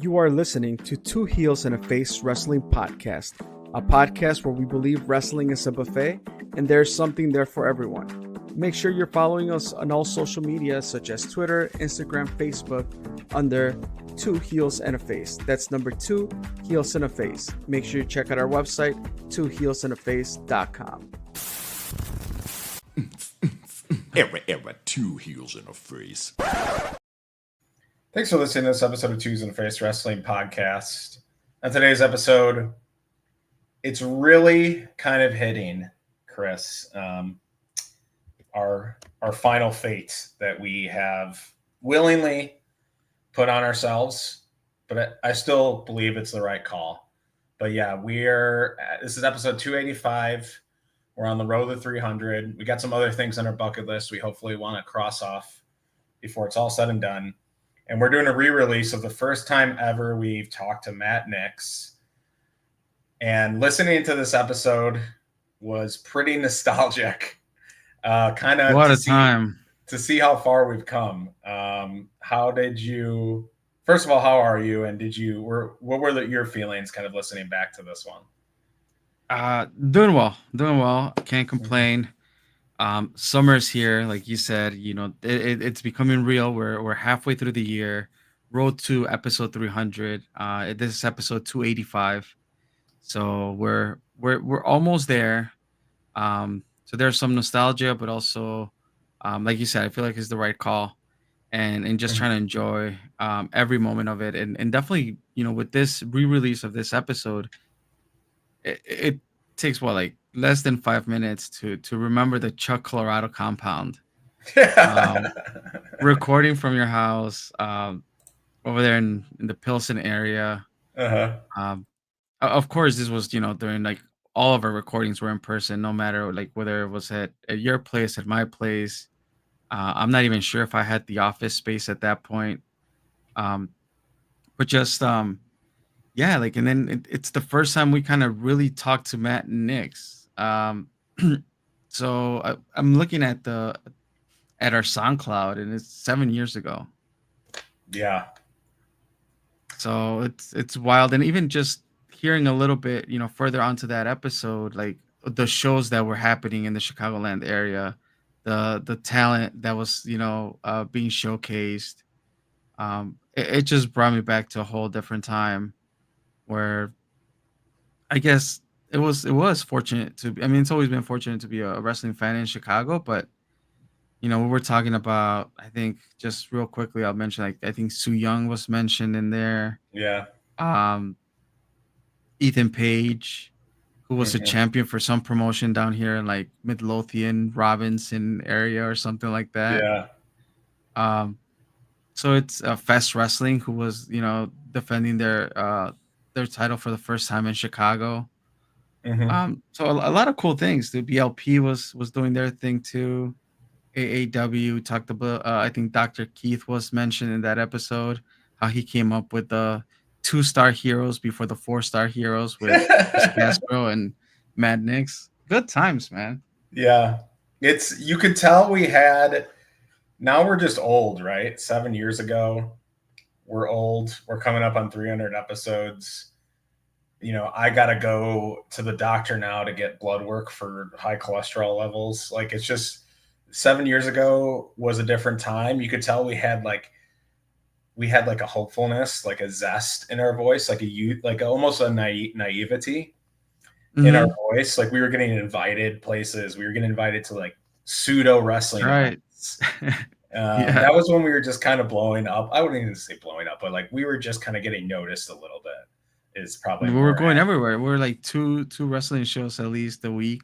You are listening to Two Heels and a Face Wrestling Podcast, a podcast where we believe wrestling is a buffet and there's something there for everyone. Make sure you're following us on all social media such as Twitter, Instagram, Facebook under Two Heels and a Face. That's number 2 Heels and a Face. Make sure you check out our website, twoheelsandaface.com. Era, 2 Heels and a Face. Thanks for listening to this episode of Twos and a Face Wrestling Podcast. On today's episode, it's really kind of hitting, Chris, our final fate that we have willingly put on ourselves, but I still believe it's the right call. But yeah, this is episode 285. We're on the road to 300. We got some other things on our bucket list we hopefully want to cross off before it's all said and done. And we're doing a re-release of the first time ever we've talked to Matt Knicks. And listening to this episode was pretty nostalgic. Kind of what a time to see how far we've come. How did you? First of all, how are you? And what were your feelings kind of listening back to this one? Doing well. Can't complain. Summer's here, like you said. It's becoming real. We're halfway through the year. Road to episode 300. This is episode 285. So we're almost there. So there's some nostalgia, but also, like you said, I feel like it's the right call, and just trying to enjoy every moment of it, and definitely, with this re-release of this episode, it takes like less than 5 minutes to remember the Chuck, Colorado compound. Recording from your house over there in the Pilsen area. Of course, this was during like all of our recordings were in person, no matter like whether it was at your place, at my place. I'm not even sure if I had the office space at that point. But just yeah, like, and then it's the first time we kind of really talked to Matt Knicks. So I'm looking at our SoundCloud, and it's 7 years ago. Yeah. So it's wild, and even just hearing a little bit, further onto that episode, like the shows that were happening in the Chicagoland area, the talent that was being showcased. It just brought me back to a whole different time where I guess it was fortunate to be. I mean, it's always been fortunate to be a wrestling fan in Chicago, but we were talking about, I think, just real quickly, I'll mention, like, I think Su Young was mentioned in there. Yeah. Ethan Page, who was a champion for some promotion down here in like Midlothian, Robinson area or something like that. Yeah. So it's Fest Wrestling, who was, defending their title for the first time in Chicago. So a lot of cool things. The BLP was doing their thing too. AAW talked about. I think Dr. Keith was mentioned in that episode. How he came up with the 2-star heroes before the 4-star heroes with Chris Castro and Matt Knicks. Good times, man. Yeah, you could tell we had. Now we're just old, right? 7 years ago, we're old. We're coming up on 300 episodes. I got to go to the doctor now to get blood work for high cholesterol levels. Like, it's just 7 years ago was a different time. You could tell we had like a hopefulness, like a zest in our voice, like a youth, like almost a naivety in our voice. Like we were getting invited places. We were getting invited to like pseudo wrestling events. That was when we were just kind of blowing up. I wouldn't even say blowing up, but like we were just kind of getting noticed a little bit. Is probably we were going everywhere. We were like two wrestling shows at least a week,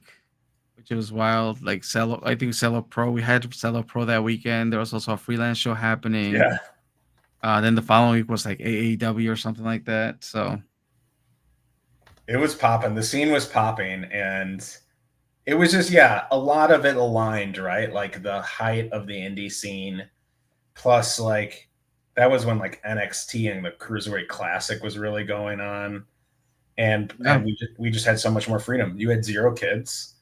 which was wild. Like I think Cello Pro. We had Cello Pro that weekend. There was also a freelance show happening. Yeah. Then the following week was like AAW or something like that. So it was popping. The scene was popping, and it was just, a lot of it aligned, right? Like the height of the indie scene, plus like that was when like NXT and the Cruiserweight Classic was really going on, and we just had so much more freedom. You had 0 kids.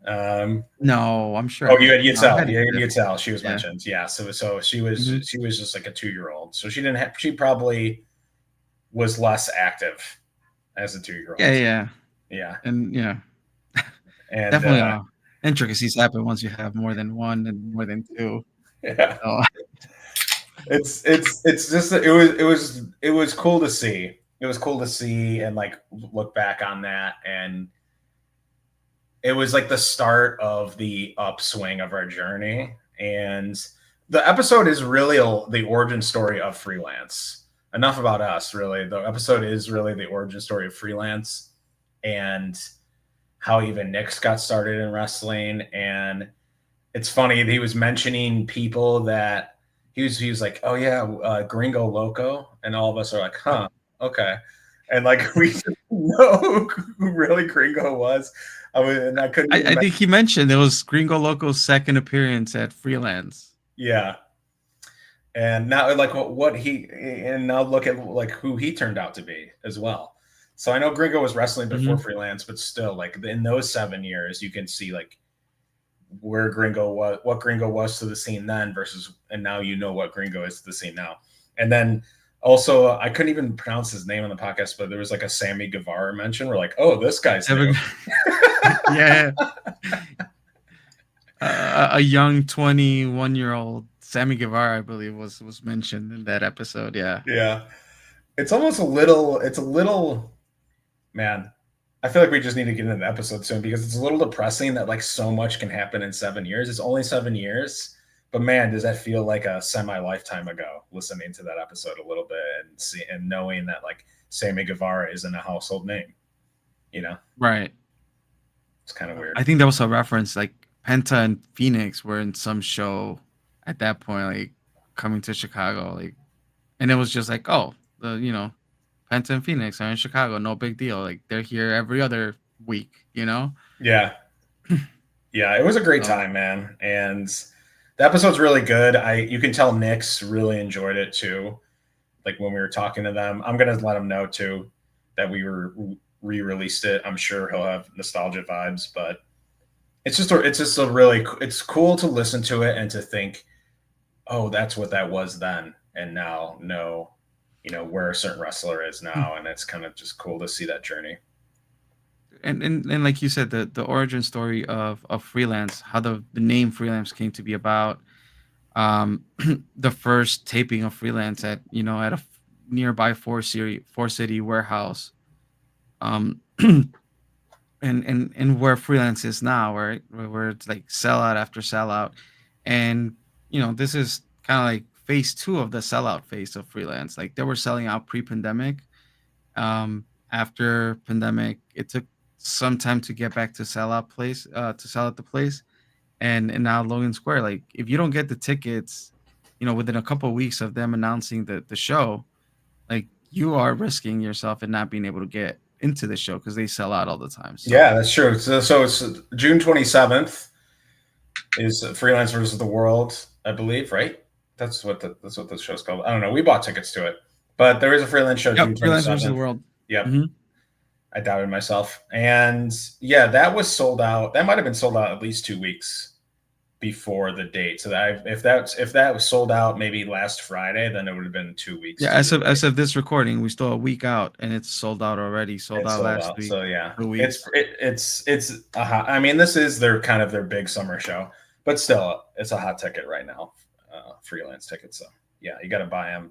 No, I'm sure. Oh, you had Yatel. She was mentioned. Yeah. So she was Mhm. she was just like a 2-year-old. So she didn't have. She probably was less active as a 2 year Yeah, old. yeah, Yeah, and and definitely intricacies happen once you have more than one and more than two. yeah, So it's just it was cool to see. It was cool to see and like look back on that, and it was like the start of the upswing of our journey. And the episode is really the origin story of freelance. Enough about us, really. The episode is really the origin story of freelance and how even Knicks got started in wrestling. And it's funny, he was mentioning people that he was like, oh yeah, Gringo Loco, and all of us are like, huh, okay, and like we didn't know who really Gringo was. And I couldn't even. I think he mentioned it was Gringo Loco's second appearance at Freelance. Yeah, and now like what he, and now look at like who he turned out to be as well. So I know Gringo was wrestling before Mhm. freelance, but still, like in those 7 years, you can see like where Gringo was, what Gringo was to the scene then versus, and now you know what Gringo is to the scene now. And then also, I couldn't even pronounce his name on the podcast, but there was like a Sammy Guevara mention. We're like, oh, this guy's new. Yeah, a young 21-year-old Sammy Guevara, I believe, was mentioned in that episode. Yeah. Yeah, it's almost a little. It's a little, man. I feel like we just need to get into the episode soon because it's a little depressing that like so much can happen in 7 years. It's only 7 years, but man, does that feel like a semi lifetime ago? Listening to that episode a little bit and knowing that like Sammy Guevara isn't a household name, you know, Right. it's kind of weird. I think that was a reference. Like Penta and Phoenix were in some show at that point, like coming to Chicago, like, and it was just like, oh, Penta and Phoenix are in Chicago, no big deal. Like they're here every other week. Yeah, yeah, it was a great So time, man, and the episode's really good. You can tell Nick's really enjoyed it too. Like when we were talking to them, I'm gonna let him know too that we were re-released it. I'm sure he'll have nostalgia vibes, but it's cool to listen to it and to think, oh, that's what that was then, and now know, where a certain wrestler is now, and it's kind of just cool to see that journey. and like you said, the origin story of freelance, how the name freelance came to be about. The first taping of freelance at a nearby four city warehouse. Um, and where freelance is now, right? Where it's like sellout after sellout, and this is kind of like phase two of the sellout phase of freelance. Like they were selling out pre-pandemic. After pandemic, it took some time to get back to to sell out the place, and now Logan Square. Like if you don't get the tickets, within a couple of weeks of them announcing the show, like you are risking yourself and not being able to get into the show because they sell out all the time. Yeah, So that's true. So it's June 27th is Freelance versus the World, I believe, right? That's what the show's called. I don't know. We bought tickets to it, but there is a freelance show yep, June freelance versus the 27th. world. Yep, Hmm. I doubted myself, and yeah, that was sold out. That might have been sold out at least 2 weeks before the date. So if that was sold out maybe last Friday, then it would have been 2 weeks Yeah, to the date. as of this recording, we still a week out and it's sold out already. Sold It's out sold last out. week. So yeah, 2 weeks. it's a hot. I mean, this is their big summer show, but still, it's a hot ticket right now, freelance ticket. So yeah, you got to buy them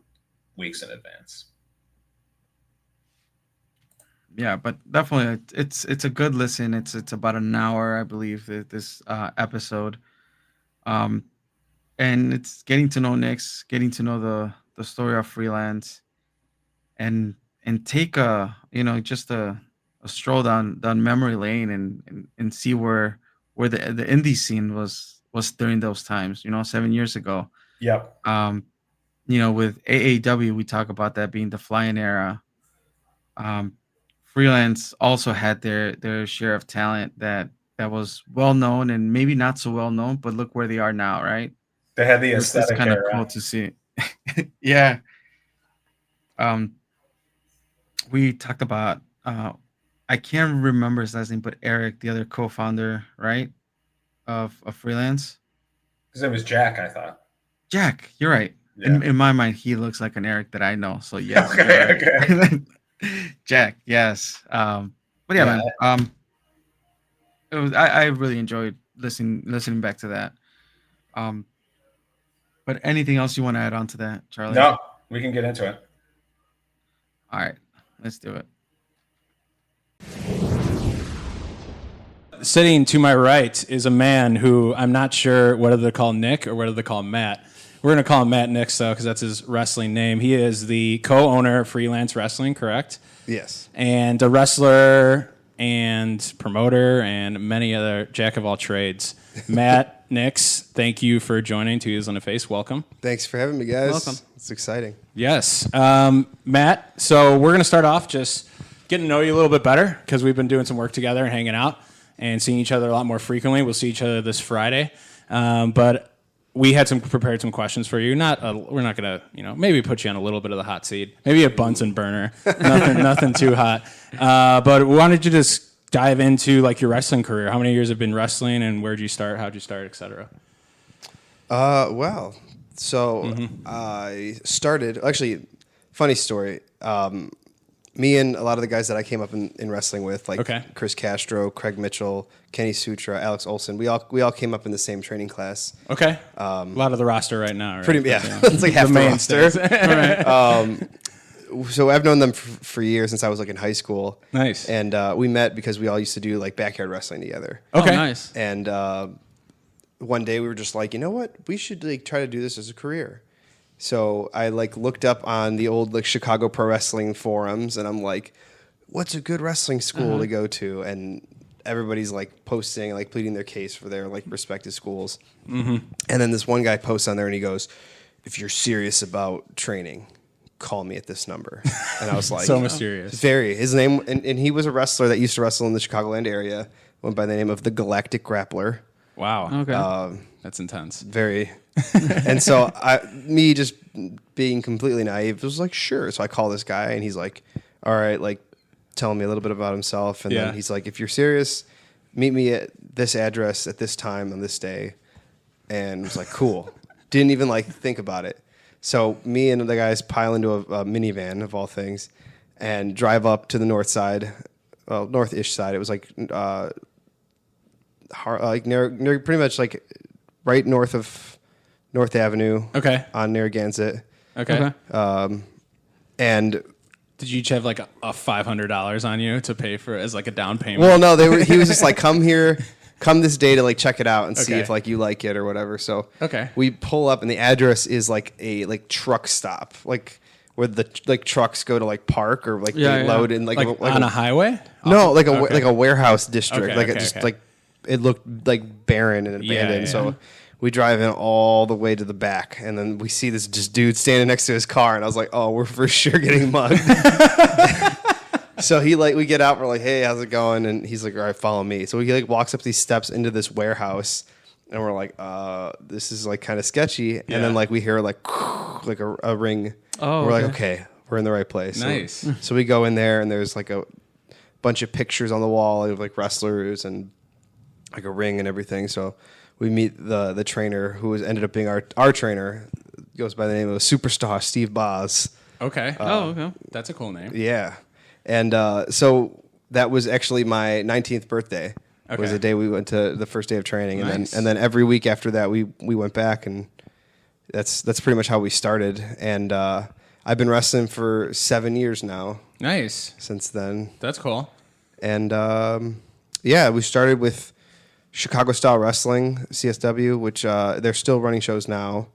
weeks in advance. Yeah, but definitely it's a good listen. It's about an hour, I believe, this episode. Um, and it's getting to know Nick's, getting to know the story of freelance, and take just a stroll down memory lane and see where the indie scene was during those times. 7 years ago. Yep. Um, with AAW, we talk about that being the flying era. Um, freelance also had their share of talent that was well known and maybe not so well known, but look where they are now, right? They had the Which is aesthetic kind of cool era. to see. Yeah. Um, we talked about I can't remember his last name, but Eric, the other co-founder, right, of freelance. His name was Jack, I thought. Jack, you're right. In my mind, he looks like an Eric that I know. So yes, Okay. Jack, yes. But yeah, Yeah. man. It was I really enjoyed listening back to that. Um, but anything else you want to add on to that, Charlie? No, we can get into it. All right, let's do it. Sitting to my right is a man who I'm not sure whether to call Nick or whether to call Matt. We're going to call him Matt Knicks, though, because that's his wrestling name. He is the co-owner of Freelance Wrestling, correct? Yes. And a wrestler and promoter and many other jack of all trades. Matt Knicks, thank you for joining Two Heels and a Face. Welcome. Thanks for having me, guys. Welcome. It's exciting. Yes. Matt, so we're going to start off just getting to know you a little bit better because we've been doing some work together and hanging out and seeing each other a lot more frequently. We'll see each other this Friday. But we had prepared some questions for you. We're not going to, maybe put you on a little bit of the hot seat. Maybe a Bunsen burner. nothing too hot. But we wanted to just dive into like your wrestling career. How many years have been wrestling and where'd you start? How'd you start, et cetera? I started, actually, funny story. Me and a lot of the guys that I came up in wrestling with, like Chris Castro, Craig Mitchell, Kenny Sutra, Alex Olson, we all came up in the same training class. Okay. A lot of the roster right now, right? Pretty, yeah. It's like half the roster. So I've known them for years since I was like in high school. Nice. And we met because we all used to do like backyard wrestling together. Okay. Oh, nice. And one day we were just like, you know what? We should like try to do this as a career. So I like looked up on the old like Chicago pro wrestling forums, and I'm like, what's a good wrestling school to go to? And everybody's like posting, like pleading their case for their like respective schools. Mm-hmm. And then this one guy posts on there, and he goes, "If you're serious about training, call me at this number." And I was like, so mysterious. Very. His name, and he was a wrestler that used to wrestle in the Chicagoland area, went by the name of the Galactic Grappler. Wow. Okay. That's intense. Very. And so me just being completely naive was like, sure. So I call this guy, and he's like, all right, like telling me a little bit about himself. And then he's like, if you're serious, meet me at this address at this time on this day. And I was like, cool. Didn't even like think about it. So me and the guys pile into a minivan of all things and drive up to the north side, well, north-ish side. It was like near pretty much like right north of North Avenue. Okay. On Narragansett. Okay. And did you each have like a $500 on you to pay for as like a down payment? well, no, he was just like, come this day to like check it out and see if like you like it or whatever. So we pull up, and the address is like a like truck stop, like where the like trucks go to like park or like they load in like on a highway. No, like a warehouse district. Okay, like it looked like barren and abandoned. So we drive in all the way to the back, and then we see this just dude standing next to his car, and I was like, oh, we're for sure getting mugged. So we get out, we're like, hey, how's it going? And he's like, all right, follow me. So he like walks up these steps into this warehouse, and we're like, this is like kind of sketchy. Yeah. And then like we hear like a ring. Oh, we're like, okay, we're in the right place. Nice. So we go in there, and there's like a bunch of pictures on the wall of like wrestlers and like a ring and everything. So we meet the trainer who ended up being our trainer. Goes by the name of Superstar Steve Boz. Okay. Okay. That's a cool name. Yeah. And so that was actually my 19th birthday. Okay. Was the day we went to the first day of training. Nice. And then every week after that we went back, and that's pretty much how we started. And I've been wrestling for 7 years now. Nice. Since then. That's cool. And we started with Chicago Style Wrestling, CSW, which they're still running shows now.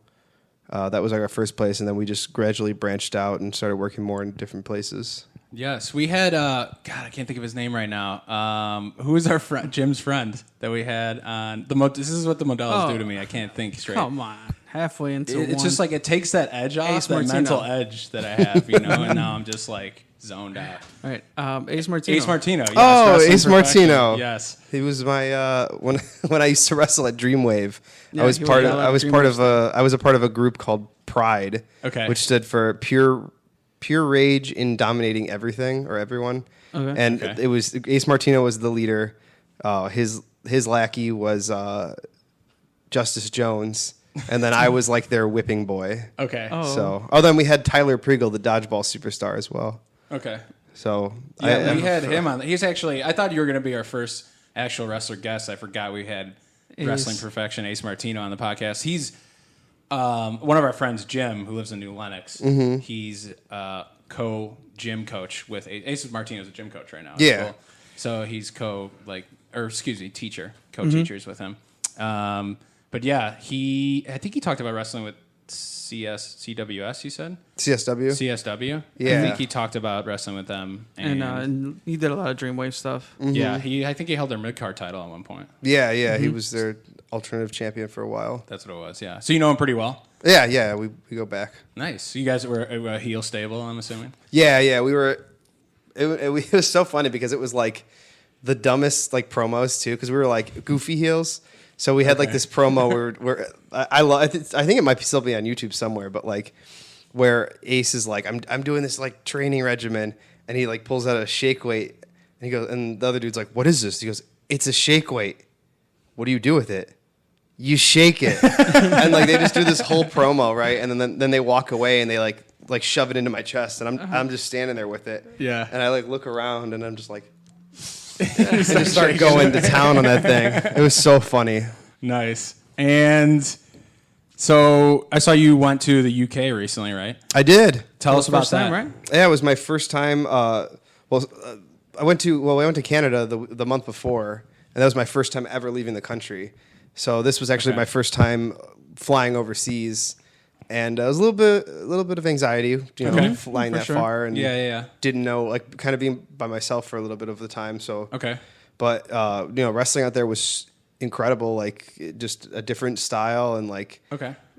That was like our first place, and then we just gradually branched out and started working more in different places. Yes, we had, God, I can't think of his name right now. Who was our friend, Jim's friend that we had on this is what the Modelos do to me. I can't think straight. Come on. Halfway into it's just like it takes that edge off, Ace that Martino. mental edge that I have, and now I'm just like zoned out. All right. Ace Martino. Ace Martino. Yes, oh, Wrestling Ace Perfection. Martino. Yes. He was my when I used to wrestle at Dreamwave. Yeah, I was a part of a group called Pride, which stood for Pure Rage in Dominating Everything or Everyone. Okay. And it was Ace Martino was the leader. His lackey was Justice Jones, and then I was like their whipping boy. Okay. So, then we had Tyler Pregel, the dodgeball superstar, as well. Okay. So Yeah, we had him on. He's actually. I thought you were going to be our first actual wrestler guest. I forgot we had Wrestling Perfection Ace Martino on the podcast. He's one of our friends, Jim, who lives in New Lenox. Mm-hmm. He's co-gym coach with Ace Martino's a gym coach right now. Yeah. Cool. So he's co-teachers with him. But yeah, I think he talked about wrestling with CWS, you said? CSW. I think he talked about wrestling with them. And he did a lot of Dreamwave stuff. Mm-hmm. Yeah, I think he held their mid-card title at one point. Yeah, he was their alternative champion for a while. That's what it was, yeah. So you know him pretty well? Yeah, we go back. Nice. So you guys were a heel stable, I'm assuming? Yeah, we were. It was so funny because it was like the dumbest like promos too, because we were like goofy heels. So we had like this promo where I think it might still be on YouTube somewhere, but like where Ace is like, I'm doing this like training regimen, and he like pulls out a shake weight, and he goes, and the other dude's like, what is this? He goes, it's a shake weight. What do you do with it? You shake it. And like they just do this whole promo, right? And then they walk away and they like shove it into my chest, and I'm just standing there with it. Yeah. And I like look around and I'm just like and just start going to town on that thing. It was so funny. Nice. And so I saw you went to the UK recently, right? I did. Tell us about First time, that. right? Yeah, it was my first time. I went to Canada the month before, and that was my first time ever leaving the country. So this was actually my first time flying overseas, and it was a little bit of anxiety, flying that far, and didn't know, like, kind of being by myself for a little bit of the time. So but wrestling out there was incredible, like just a different style, and like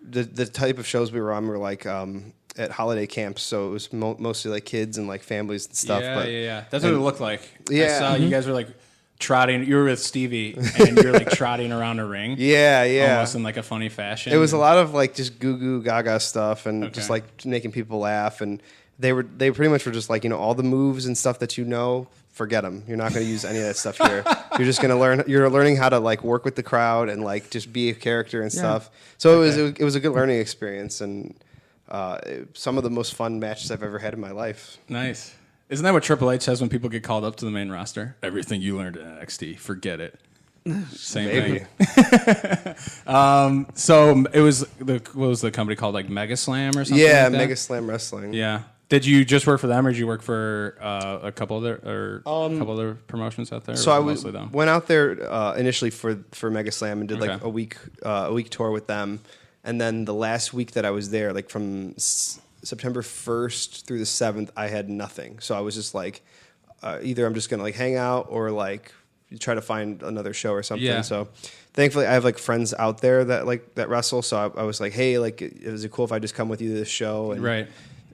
the type of shows we were on were like at holiday camps, so it was mostly like kids and like families and stuff. That's what it looked like. I saw you guys were like trotting. You were with Stevie, and you're like trotting around a ring. Almost in like a funny fashion. It was a lot of like just goo goo gaga stuff, and just like making people laugh. And they pretty much were just like, all the moves and stuff that forget them. You're not going to use any of that stuff here. You're just going to learn. You're learning how to like work with the crowd and like just be a character and stuff. So it was a good learning experience, and some of the most fun matches I've ever had in my life. Nice. Isn't that what Triple H says when people get called up to the main roster? Everything you learned in NXT, forget it. Same thing. So it was what was the company called, like Mega Slam or something? Yeah, like that? Mega Slam Wrestling. Yeah. Did you just work for them, or did you work for a couple other promotions out there? So I went out there initially for Mega Slam and did like a week tour with them, and then the last week that I was there, like from September 1st through the 7th, I had nothing. So I was just like, either I'm just gonna like hang out or like try to find another show or something. Yeah. So thankfully, I have like friends out there that wrestle. So I was like, hey, like, is it cool if I just come with you to this show? And,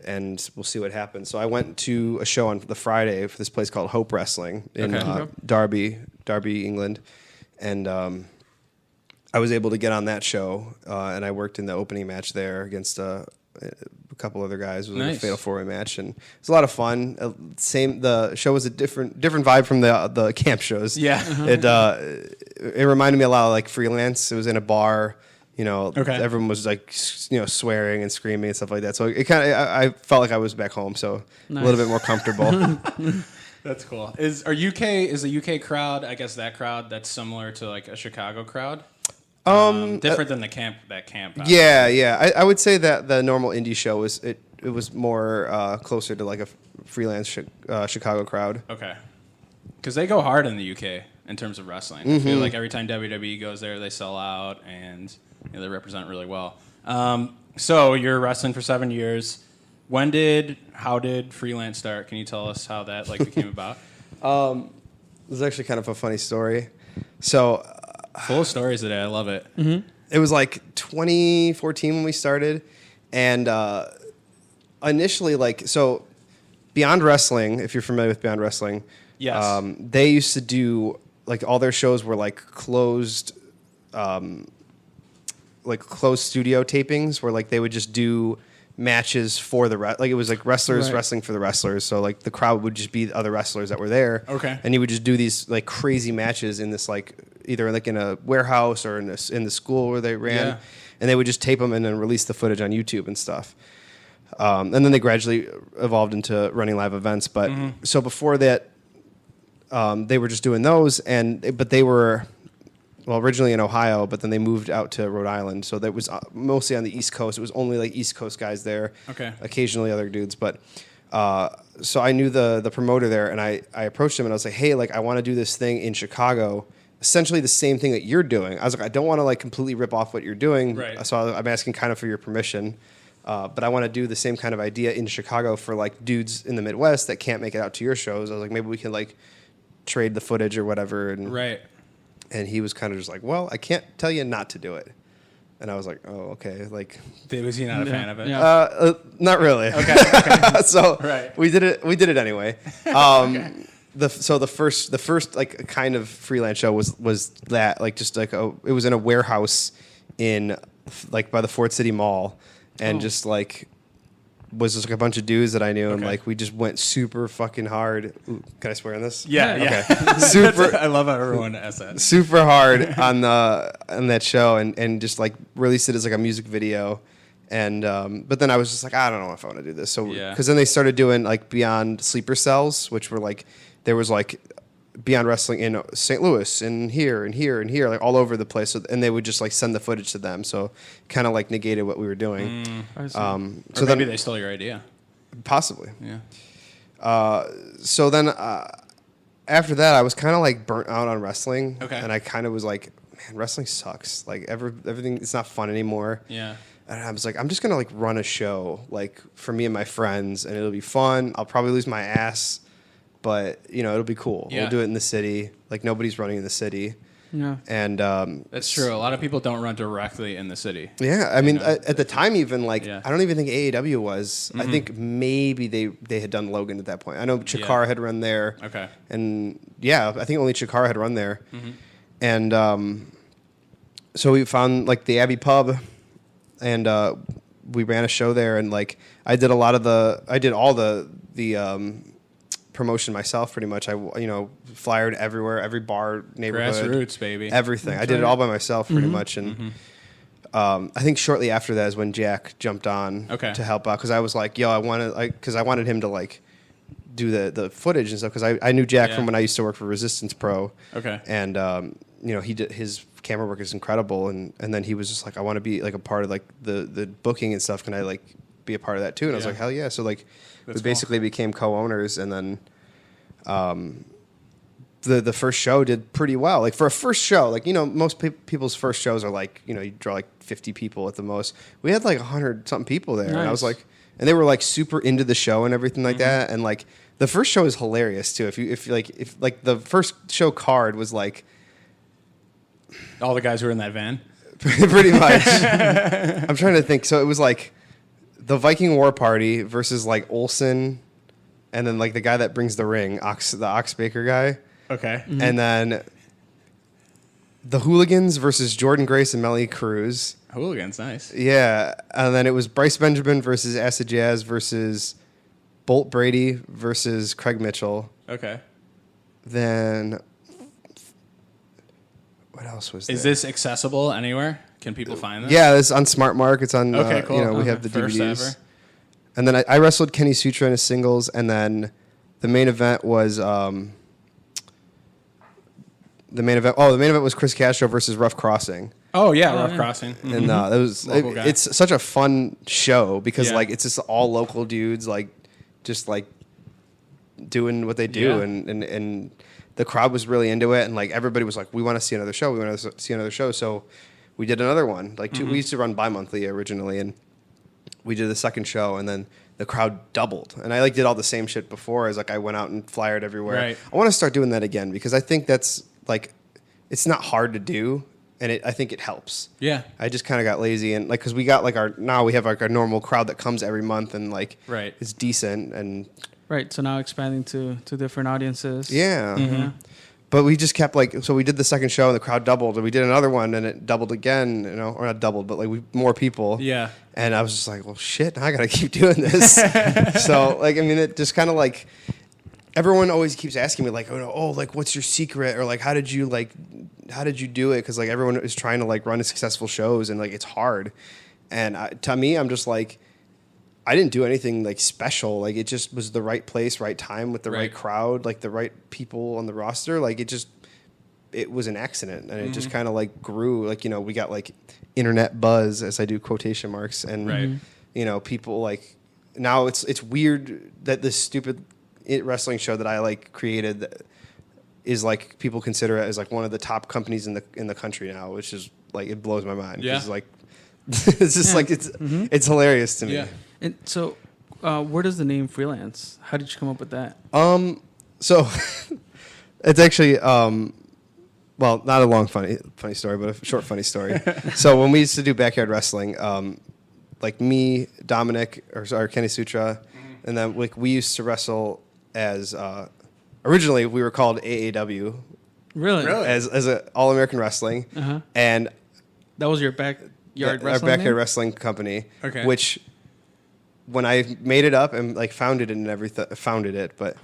and we'll see what happens. So I went to a show on the Friday for this place called Hope Wrestling in Derby, England, and I was able to get on that show, and I worked in the opening match there against a couple other guys. It was like a fatal four-way match, and it was a lot of fun. The show was a different vibe from the camp shows. Yeah, it reminded me a lot of like Freelance. It was in a bar. Everyone was like, swearing and screaming and stuff like that. So it kind of, I felt like I was back home, so a little bit more comfortable. That's cool. Is the UK crowd? I guess that crowd that's similar to like a Chicago crowd. Different than that camp. Yeah. I would say that the normal indie show was more closer to like a freelance Chicago crowd. Okay, because they go hard in the UK in terms of wrestling. Mm-hmm. I feel like every time WWE goes there, they sell out and they represent really well. So you're wrestling for 7 years. How did freelance start? Can you tell us how that became about? It was actually kind of a funny story. So full of stories today. I love it. Mm-hmm. It was like 2014 when we started, and initially so Beyond Wrestling, if you're familiar with Beyond Wrestling, yes, they used to do like all their shows were like closed studio tapings where like they would just do matches for it was like wrestlers wrestling for the wrestlers, so like the crowd would just be the other wrestlers that were there, and you would just do these like crazy matches in this like either like in a warehouse or in the school where they ran. Yeah. And they would just tape them and then release the footage on YouTube and stuff. And then they gradually evolved into running live events. But so before that, they were just doing those, but they were originally in Ohio, but then they moved out to Rhode Island. So that was mostly on the East Coast. It was only like East Coast guys there. Okay. Occasionally other dudes, but so I knew the promoter there, and I approached him and I was like, hey, like I want to do this thing in Chicago, essentially the same thing that you're doing. I was like, I don't want to like completely rip off what you're doing. Right. So I'm asking kind of for your permission. But I want to do the same kind of idea in Chicago for like dudes in the Midwest that can't make it out to your shows. I was like, maybe we can like trade the footage or whatever. And Right. And he was kind of just like, well, I can't tell you not to do it. And I was like, oh, okay. Like, Was he not a fan of it? Yeah. not really. Okay. So Right. we did it anyway. The first like kind of freelance show was that like just like it was in a warehouse in like by the Fort City Mall, and just like was just like a bunch of dudes that I knew, and like we just went super fucking hard. Ooh, can I swear on this? Yeah. Okay. Super. I love how everyone has that. Super hard on that show, and just like released it as like a music video. And but then I was just like, I don't know if I want to do this. So because then they started doing like Beyond Sleeper Cells, which were like there was like Beyond Wrestling in St. Louis and here and here and here, like all over the place. So, and they would just like send the footage to them. So kind of like negated what we were doing. So So maybe then they stole your idea. possibly. Yeah. So then after that, I was kind of like burnt out on wrestling. Okay. And I kind of was like, man, wrestling sucks. Like everything, it's not fun anymore. Yeah. And I was like, I'm just gonna like run a show like for me and my friends, and it'll be fun. I'll probably lose my ass, but you know it'll be cool. Yeah. We'll do it in the city. Like nobody's running in the city. Yeah. And That's true. A lot of people don't run directly in the city. yeah, I mean at the time even like Yeah. I don't even think AAW was. I think maybe they had done Logan at that point. I know Chikara had run there. Okay. And yeah, I think only Chikara had run there. And so we found like the Abbey Pub, and we ran a show there, and like I did all the promotion myself pretty much. I flyered everywhere, every bar, neighborhood, Grassroots, baby. everything. I did it all by myself pretty much, and I think shortly after that is when Jack jumped on to help out, because I was like, yo, I wanted him to like do the footage and stuff, because I knew Jack from when I used to work for Resistance Pro. Okay. And he did his camera work is incredible, and then he was just like, I want to be like a part of like the booking and stuff. Can I like be a part of that too? And I was like, hell yeah. So like we basically became co-owners, and then the first show did pretty well. Like for a first show, like most people's first shows are like you draw like 50 people at the most. We had like 100 something people there, and I was like, and they were like super into the show and everything like that, and like the first show is hilarious too. If the first show card was like All the guys who were in that van. pretty much. I'm trying to think. So it was like the Viking War Party versus like Olsen, and then like the guy that brings the ring, the Ox Baker guy. Okay. And then the Hooligans versus Jordan Grace and Melly Cruz. Hooligans, nice. Yeah. And then it was Bryce Benjamin versus Acid Jazz versus Bolt Brady versus Craig Mitchell. Okay. Then what else was there? Is this accessible anywhere? Can people find this? Yeah, it's on Smart Mark. It's on. Okay, cool. We have the First DVDs. ever. And then I wrestled Kenny Sutra in his singles, and then the main event was the main event was Chris Castro versus Rough Crossing, Oh yeah, Rough Crossing. and that was Local guy. it's such a fun show because Yeah. like it's just all local dudes like just like doing what they do, Yeah. and the crowd was really into it, and like everybody was like, we want to see another show, so we did another one. Like we used to run bi-monthly originally, and we did the second show, and then the crowd doubled. And I like did all the same shit before, as like I went out and flyered everywhere. Right. I want to start doing that again, because I think that's like it's not hard to do, and I think it helps. Yeah. I just kind of got lazy, and like because we got like we have like our normal crowd that comes every month, and like Right. it's decent, and Right. So now expanding to different audiences. yeah. But we just kept like, so we did the second show and the crowd doubled, and we did another one and it doubled again, or not doubled, but like more people. Yeah. And I was just like, well, shit, now I got to keep doing this. So like, I mean, it just kind of like, everyone always keeps asking me like, oh, like what's your secret, or like how did you do it? Because like everyone is trying to like run successful shows and like it's hard. And to me, I'm just like, I didn't do anything like special. Like it just was the right place, right time with the right crowd, like the right people on the roster. Like it was an accident, and it just kind of like grew. Like, we got like internet buzz, as I do quotation marks, and people like, now it's weird that this stupid wrestling show that I like created is like, people consider it as like one of the top companies in the country now, which is like, it blows my mind. Yeah. Like it's just like it's hilarious to me. Yeah. And so, where does the name Freelance? How did you come up with that? So it's actually well, not a long funny story, but a short funny story. So when we used to do backyard wrestling, like me, Dominic, or Kenny Sutra, and then like we used to wrestle as originally we were called AAW. Really? As a All American Wrestling, and that was your backyard wrestling. Our backyard name? wrestling company. Okay. Which, when I made it up and like founded it, but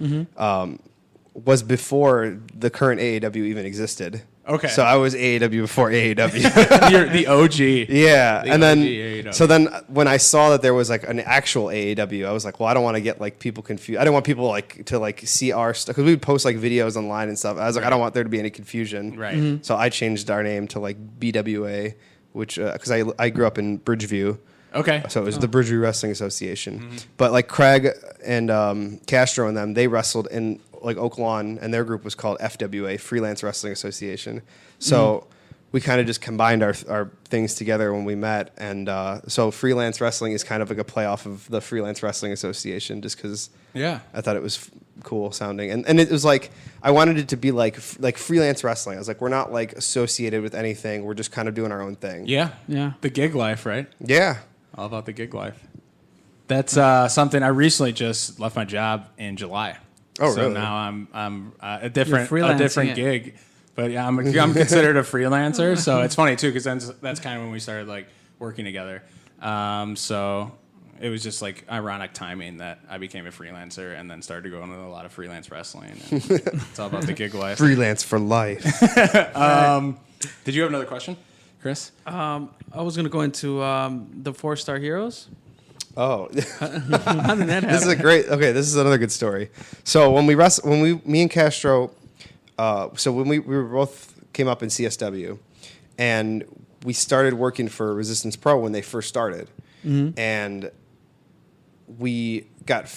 was before the current AAW even existed. Okay. So I was AAW before AAW. You're the OG. Yeah. The And then, OG AAW. so then when I saw that there was like an actual AAW, I was like, well, I don't want to get like people confused. I don't want people like to like see our stuff, because we would post like videos online and stuff. I was like, I don't want there to be any confusion. Right. So I changed our name to like BWA, which, because I grew up in Bridgeview. Okay. So it was the Bridgeview Wrestling Association. But like Craig and Castro and them, they wrestled in like Oak Lawn, and their group was called FWA, Freelance Wrestling Association. So we kind of just combined our things together when we met. And so Freelance Wrestling is kind of like a play off of the Freelance Wrestling Association, just because I thought it was cool sounding. And it was like, I wanted it to be like freelance wrestling. I was like, we're not like associated with anything. We're just kind of doing our own thing. Yeah. Yeah. The gig life, right? Yeah. All about the gig life. That's something I recently just left my job in July. Oh, so really? now I'm a different freelancing it. gig, but yeah, I'm considered a freelancer. So it's funny too, because that's kind of when we started like working together. So it was just like ironic timing that I became a freelancer and then started going to a lot of freelance wrestling. And it's all about the gig life. Freelance for life. Did you have another question, Chris? I was going to go into the 4-star heroes. Oh, How did that happen? this is this is another good story. So me and Castro, so when we were both came up in CSW, and we started working for Resistance Pro when they first started, and we got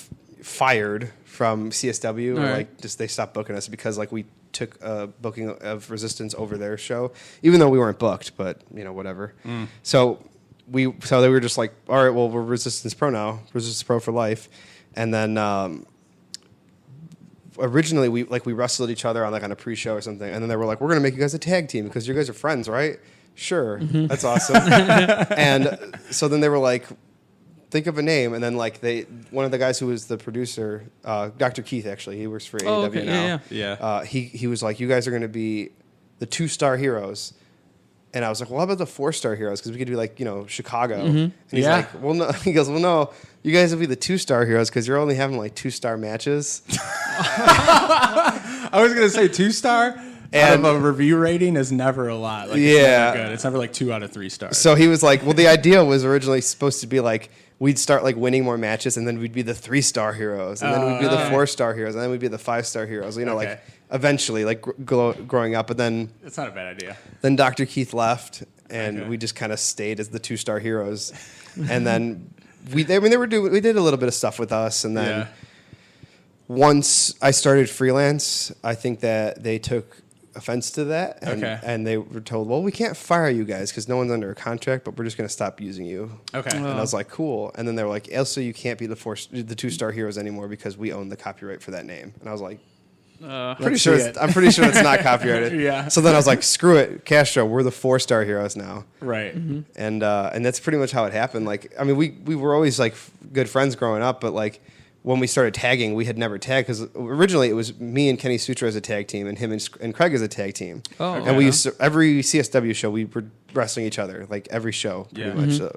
fired from CSW. All right. Like, just they stopped booking us because like we took a booking of Resistance over their show, even though we weren't booked, but whatever. So they were just like, all right, well, we're Resistance Pro now, Resistance Pro for life. And then originally we wrestled each other on a pre-show or something, and then they were like, we're gonna make you guys a tag team because you guys are friends, right? Sure, that's awesome. And so then they were like, think of a name, and then like one of the guys who was the producer, Dr. Keith, actually, he works for AEW now. Yeah. He was like, you guys are gonna be the 2-star heroes. And I was like, well, how about the 4-star heroes? Because we could be like, Chicago. And he's like, well, no. He goes, well, no, you guys will be the 2-star heroes because you're only having like 2-star matches. I was going to say 2-star. And a review rating is never a lot. Like, it's never good. It's never like 2 out of 3 stars. So he was like, well, the idea was originally supposed to be like, we'd start like winning more matches, and then we'd be the 3-star heroes, and then we'd be the 4-star heroes, and then we'd be the 5-star heroes. Like eventually, like growing up. But then it's not a bad idea. Then Dr. Keith left, and we just kind of stayed as the 2-star heroes. And then we did a little bit of stuff with us, and then once I started freelance, I think that they took offense to that, and they were told, well, we can't fire you guys because no one's under a contract, but we're just going to stop using you. Okay. And I was like, cool. And then they were like, also, you can't be the 2-star heroes anymore because we own the copyright for that name. And I was like, I'm pretty sure it's not copyrighted. Yeah. So then I was like, screw it, Castro, we're the 4-star heroes now. Right. And that's pretty much how it happened. Like, I mean, we were always like good friends growing up, but like when we started tagging, we had never tagged because originally it was me and Kenny Sutra as a tag team and him and Craig as a tag team. Oh, okay. And we used to, every CSW show we were wrestling each other, like every show pretty much. So,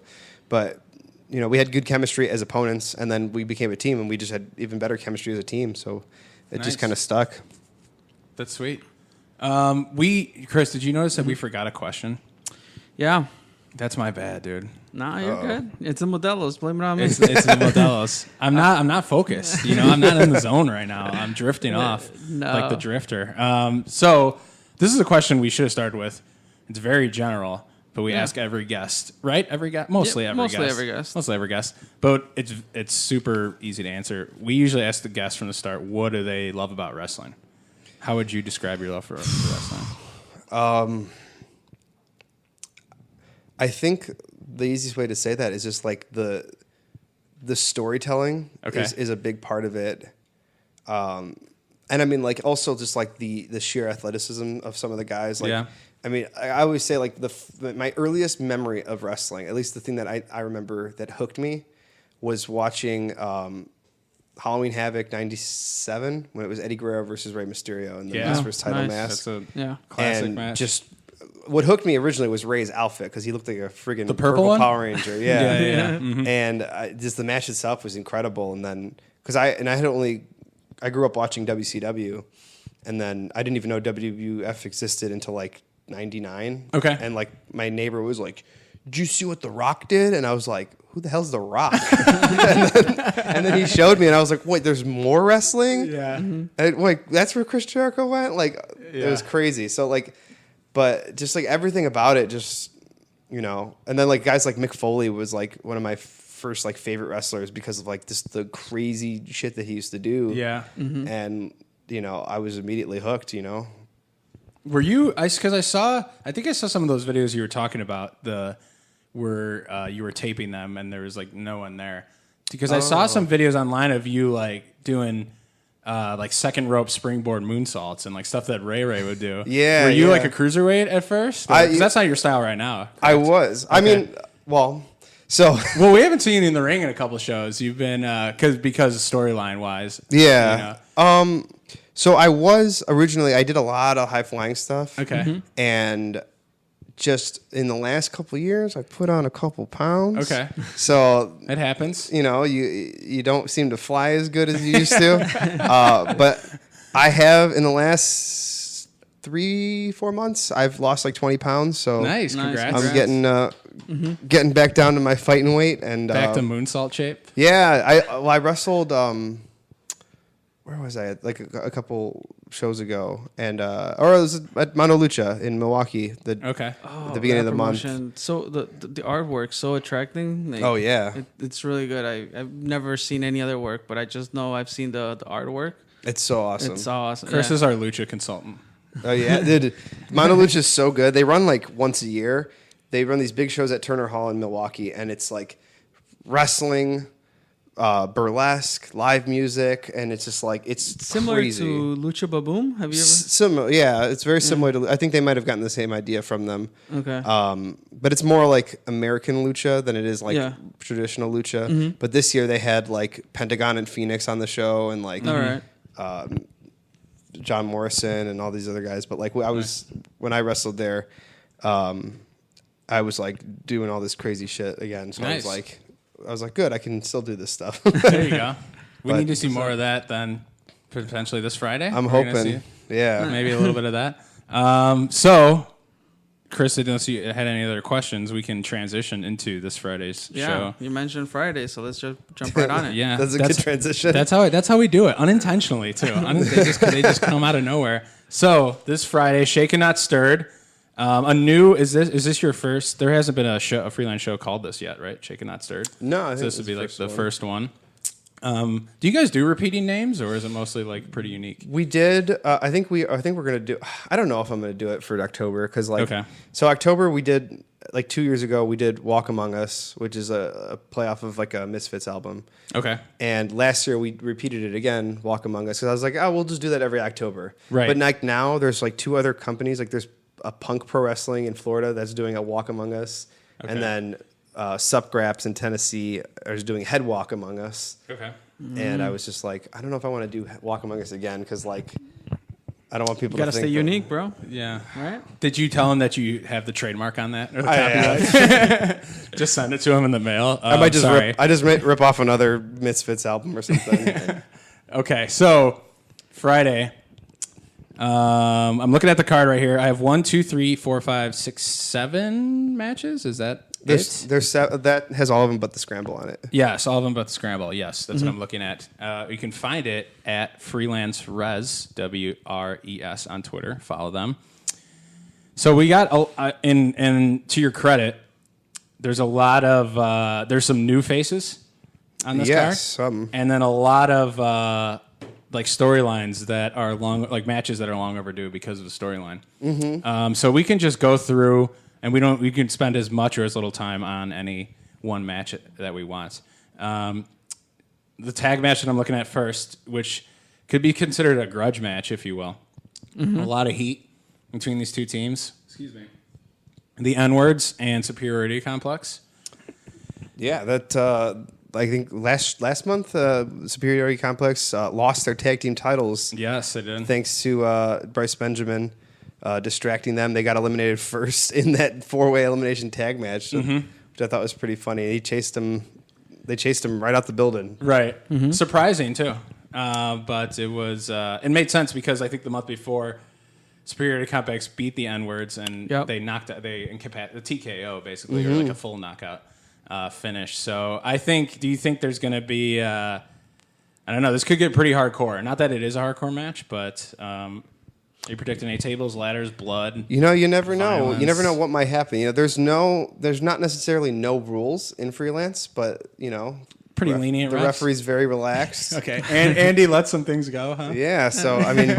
but we had good chemistry as opponents, and then we became a team, and we just had even better chemistry as a team. So it Nice. just kind of stuck. That's sweet. Chris, did you notice that we forgot a question? Yeah. That's my bad, dude. Nah, you're good. It's the Modelos. Blame it on me. It's the Modelos. I'm not focused. I'm not in the zone right now. I'm drifting off like the drifter. So this is a question we should have started with. It's very general, but we ask every guest, right? Every guest, mostly every guest. But it's super easy to answer. We usually ask the guests from the start, what do they love about wrestling? How would you describe your love for wrestling? I think the easiest way to say that is just like the storytelling is a big part of it. And I mean, like, also just like the sheer athleticism of some of the guys. Like, I mean, I always say like my earliest memory of wrestling, at least the thing that I remember that hooked me, was watching Halloween Havoc '97 when it was Eddie Guerrero versus Rey Mysterio in the Mask vs. Title match. That's a classic and match. Just what hooked me originally was Ray's outfit because he looked like a friggin' the purple one? Power Ranger. Yeah, yeah. Mm-hmm. And just the match itself was incredible. And then because I grew up watching WCW, and then I didn't even know WWF existed until like '99. Okay, and like my neighbor was like, "Did you see what The Rock did?" And I was like, "Who the hell's The Rock?" and then he showed me, and I was like, "Wait, there's more wrestling?" Yeah, and like that's where Chris Jericho went. Like it was crazy. So like. But just like everything about it, just and then like guys like Mick Foley was like one of my first like favorite wrestlers because of like just the crazy shit that he used to do. Yeah, and I was immediately hooked. Were you? Because I think I saw some of those videos you were talking about where you were taping them and there was like no one there. Because I saw some videos online of you like doing. Like second rope springboard moonsaults and like stuff that Ray would do. Yeah. Were you like a cruiserweight at first? Because that's not your style right now. Correct? I was. Okay. I mean, well, we haven't seen you in the ring in a couple shows. You've been because storyline wise. Yeah. So I was originally. I did a lot of high flying stuff. Okay. And just in the last couple of years, I put on a couple pounds. Okay. So it happens. You don't seem to fly as good as you used to. But I have in the last 3-4 months, I've lost like 20 pounds. So nice. Congrats. I'm getting back down to my fighting weight and back to moonsault shape. Yeah. I wrestled. Where was I? Like a couple shows ago, and or it was at Mono Lucha in Milwaukee. At the beginning of the month. So the artwork's so attracting. Like, oh yeah, it's really good. I've never seen any other work, but I just know I've seen the artwork. It's so awesome. It's awesome. Chris is our lucha consultant. Oh yeah, dude, Mono Lucha is so good. They run like once a year. They run these big shows at Turner Hall in Milwaukee, and it's like wrestling. Burlesque, live music, and it's just like it's similar crazy. to Lucha Baboom. Have you ever? Similar, yeah. It's very similar to. I think they might have gotten the same idea from them. Okay. But it's more like American lucha than it is like traditional lucha. Mm-hmm. But this year they had like Pentagon and Phoenix on the show, and like John Morrison and all these other guys. But like when I wrestled there, I was like doing all this crazy shit again. So I was like, good, I can still do this stuff. There you go. We need to see more of that then potentially this Friday. I'm hoping. Yeah. Maybe a little bit of that. So, Chris, unless you had any other questions, we can transition into this Friday's show. Yeah, you mentioned Friday, so let's just jump right on it. Yeah. That's a good transition. That's how we do it, unintentionally, too. They just come out of nowhere. So, this Friday, Shaken Not Stirred. Is this your first? There hasn't been a freelance show called this yet, right? Shaken Not Stirred. No, I think so this would be like the first one. Do you guys do repeating names, or is it mostly like pretty unique? We did. I think we're gonna do. I don't know if I'm gonna do it for October because So October we did like 2 years ago. We did Walk Among Us, which is a play off of like a Misfits album. Okay. And last year we repeated it again, Walk Among Us, because I was like, we'll just do that every October. Right. But like now there's like 2 other companies. Like there's a Punk Pro Wrestling in Florida that's doing a Walk Among Us, and then Supgraps in Tennessee are doing Head Walk Among Us. Okay. And I was just like, I don't know if I want to do Walk Among Us again because like I don't want people to think. You gotta stay unique, bro. Yeah. Right? Did you tell him that you have the trademark on that? Or the copyright? Just send it to him in the mail. I might just rip off another Misfits album or something. Okay, so Friday. I'm looking at the card right here. I have 1, 2, 3, 4, 5, 6, 7 matches. Is that it? That has all of them but the scramble on it. Yes, all of them but the scramble. Yes, that's what I'm looking at. You can find it at Freelance Res, WRES on Twitter. Follow them. So we got, and to your credit, there's a lot of there's some new faces on this card, and then a lot of like storylines that are long, like matches that are long overdue because of the storyline. So we can just go through, and we can spend as much or as little time on any one match that we want. The tag match that I'm looking at first, which could be considered a grudge match, if you will. A lot of heat between these two teams. Excuse me. The N-Words and Superiority Complex. Yeah, that I think last month, Superiority Complex lost their tag team titles. Yes, they did. Thanks to Bryce Benjamin distracting them. They got eliminated first in that 4-way elimination tag match, which I thought was pretty funny. They chased him right out the building. Right. Surprising, too. But it was it made sense because I think the month before, Superiority Complex beat the N-Words, and they knocked out, the TKO, basically, or like a full knockout finish. So do you think there's going to be, I don't know, this could get pretty hardcore. Not that it is a hardcore match, but are you predicting any tables, ladders, blood? You never know. Violence? You never know what might happen. There's not necessarily no rules in freelance, but, Pretty lenient. The referee's very relaxed. Okay. And Andy let some things go, huh? Yeah, so, I mean,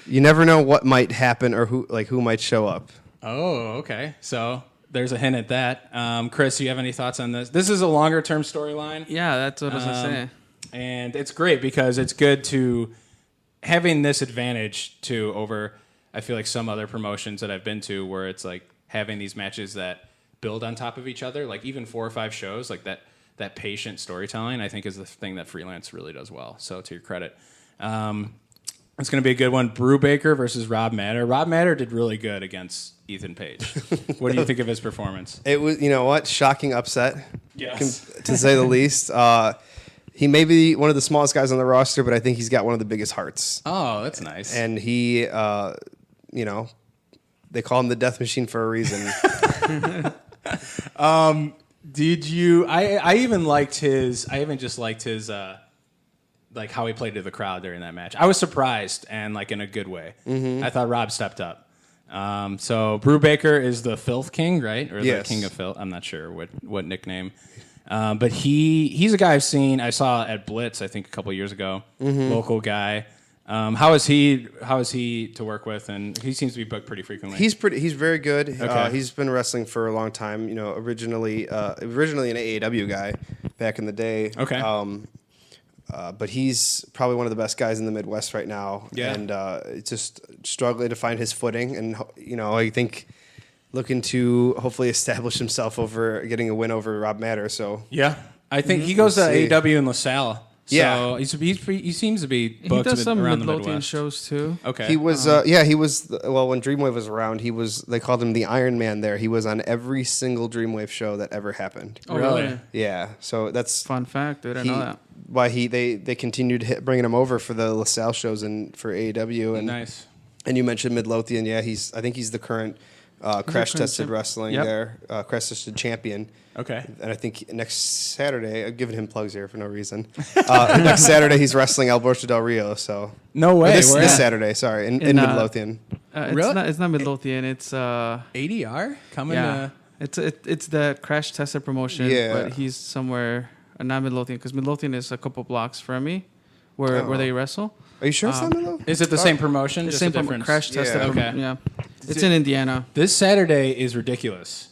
you never know what might happen or who might show up. Oh, okay. So there's a hint at that. Chris, do you have any thoughts on this? This is a longer term storyline. Yeah, that's what I was going to say. And it's great because it's good to having this advantage to over, I feel like some other promotions that I've been to where it's like having these matches that build on top of each other, like even 4 or 5 shows, like that patient storytelling, I think, is the thing that freelance really does well. So to your credit. It's going to be a good one. Brubaker versus Rob Matter. Rob Matter did really good against Ethan Page. What do you think of his performance? It was, shocking upset, Yes. to say the least. He may be one of the smallest guys on the roster, but I think he's got one of the biggest hearts. Oh, that's nice. And he, they call him the Death Machine for a reason. Did you? I even liked his. I even just liked his. Like how he played to the crowd during that match. I was surprised and like in a good way. I thought Rob stepped up. So Brubaker is the Filth King, right? Or yes. The King of Filth. I'm not sure what nickname. But he's a guy I saw at Blitz, I think a couple years ago. Local guy. How is he to work with? And he seems to be booked pretty frequently. He's very good. Okay. He's been wrestling for a long time. Originally an AAW guy back in the day. Okay. But he's probably one of the best guys in the Midwest right now. Yeah. And just struggling to find his footing. And, I think looking to hopefully establish himself over getting a win over Rob Matter. So yeah. I think he goes to AEW in LaSalle. So yeah. he seems to be booked he does some around the Midlothian Midwest. shows too. Okay. he was, when Dreamwave was around, they called him the Iron Man there. He was on every single Dreamwave show that ever happened. Oh, really? Yeah. So that's Fun fact. I didn't know that. why they continued bringing him over for the LaSalle shows and for AEW. And nice. And you mentioned Midlothian. Yeah, I think he's the current Crash Tested Wrestling there, Crash Tested champion. Okay. And I think next Saturday, I'm giving him plugs here for no reason. Next Saturday, he's wrestling Alberto Del Rio. So no way. This Saturday, sorry, in Midlothian. Really? It's not Midlothian. It's ADR coming. Yeah. It's the Crash Tested promotion. Yeah. But he's somewhere not Midlothian because Midlothian is a couple blocks from me, where they wrestle. Are you sure it's not Midlothian? Is it the same promotion? The Just same a difference? Crash Tested. Okay. Yeah. It's in Indiana. This Saturday is ridiculous.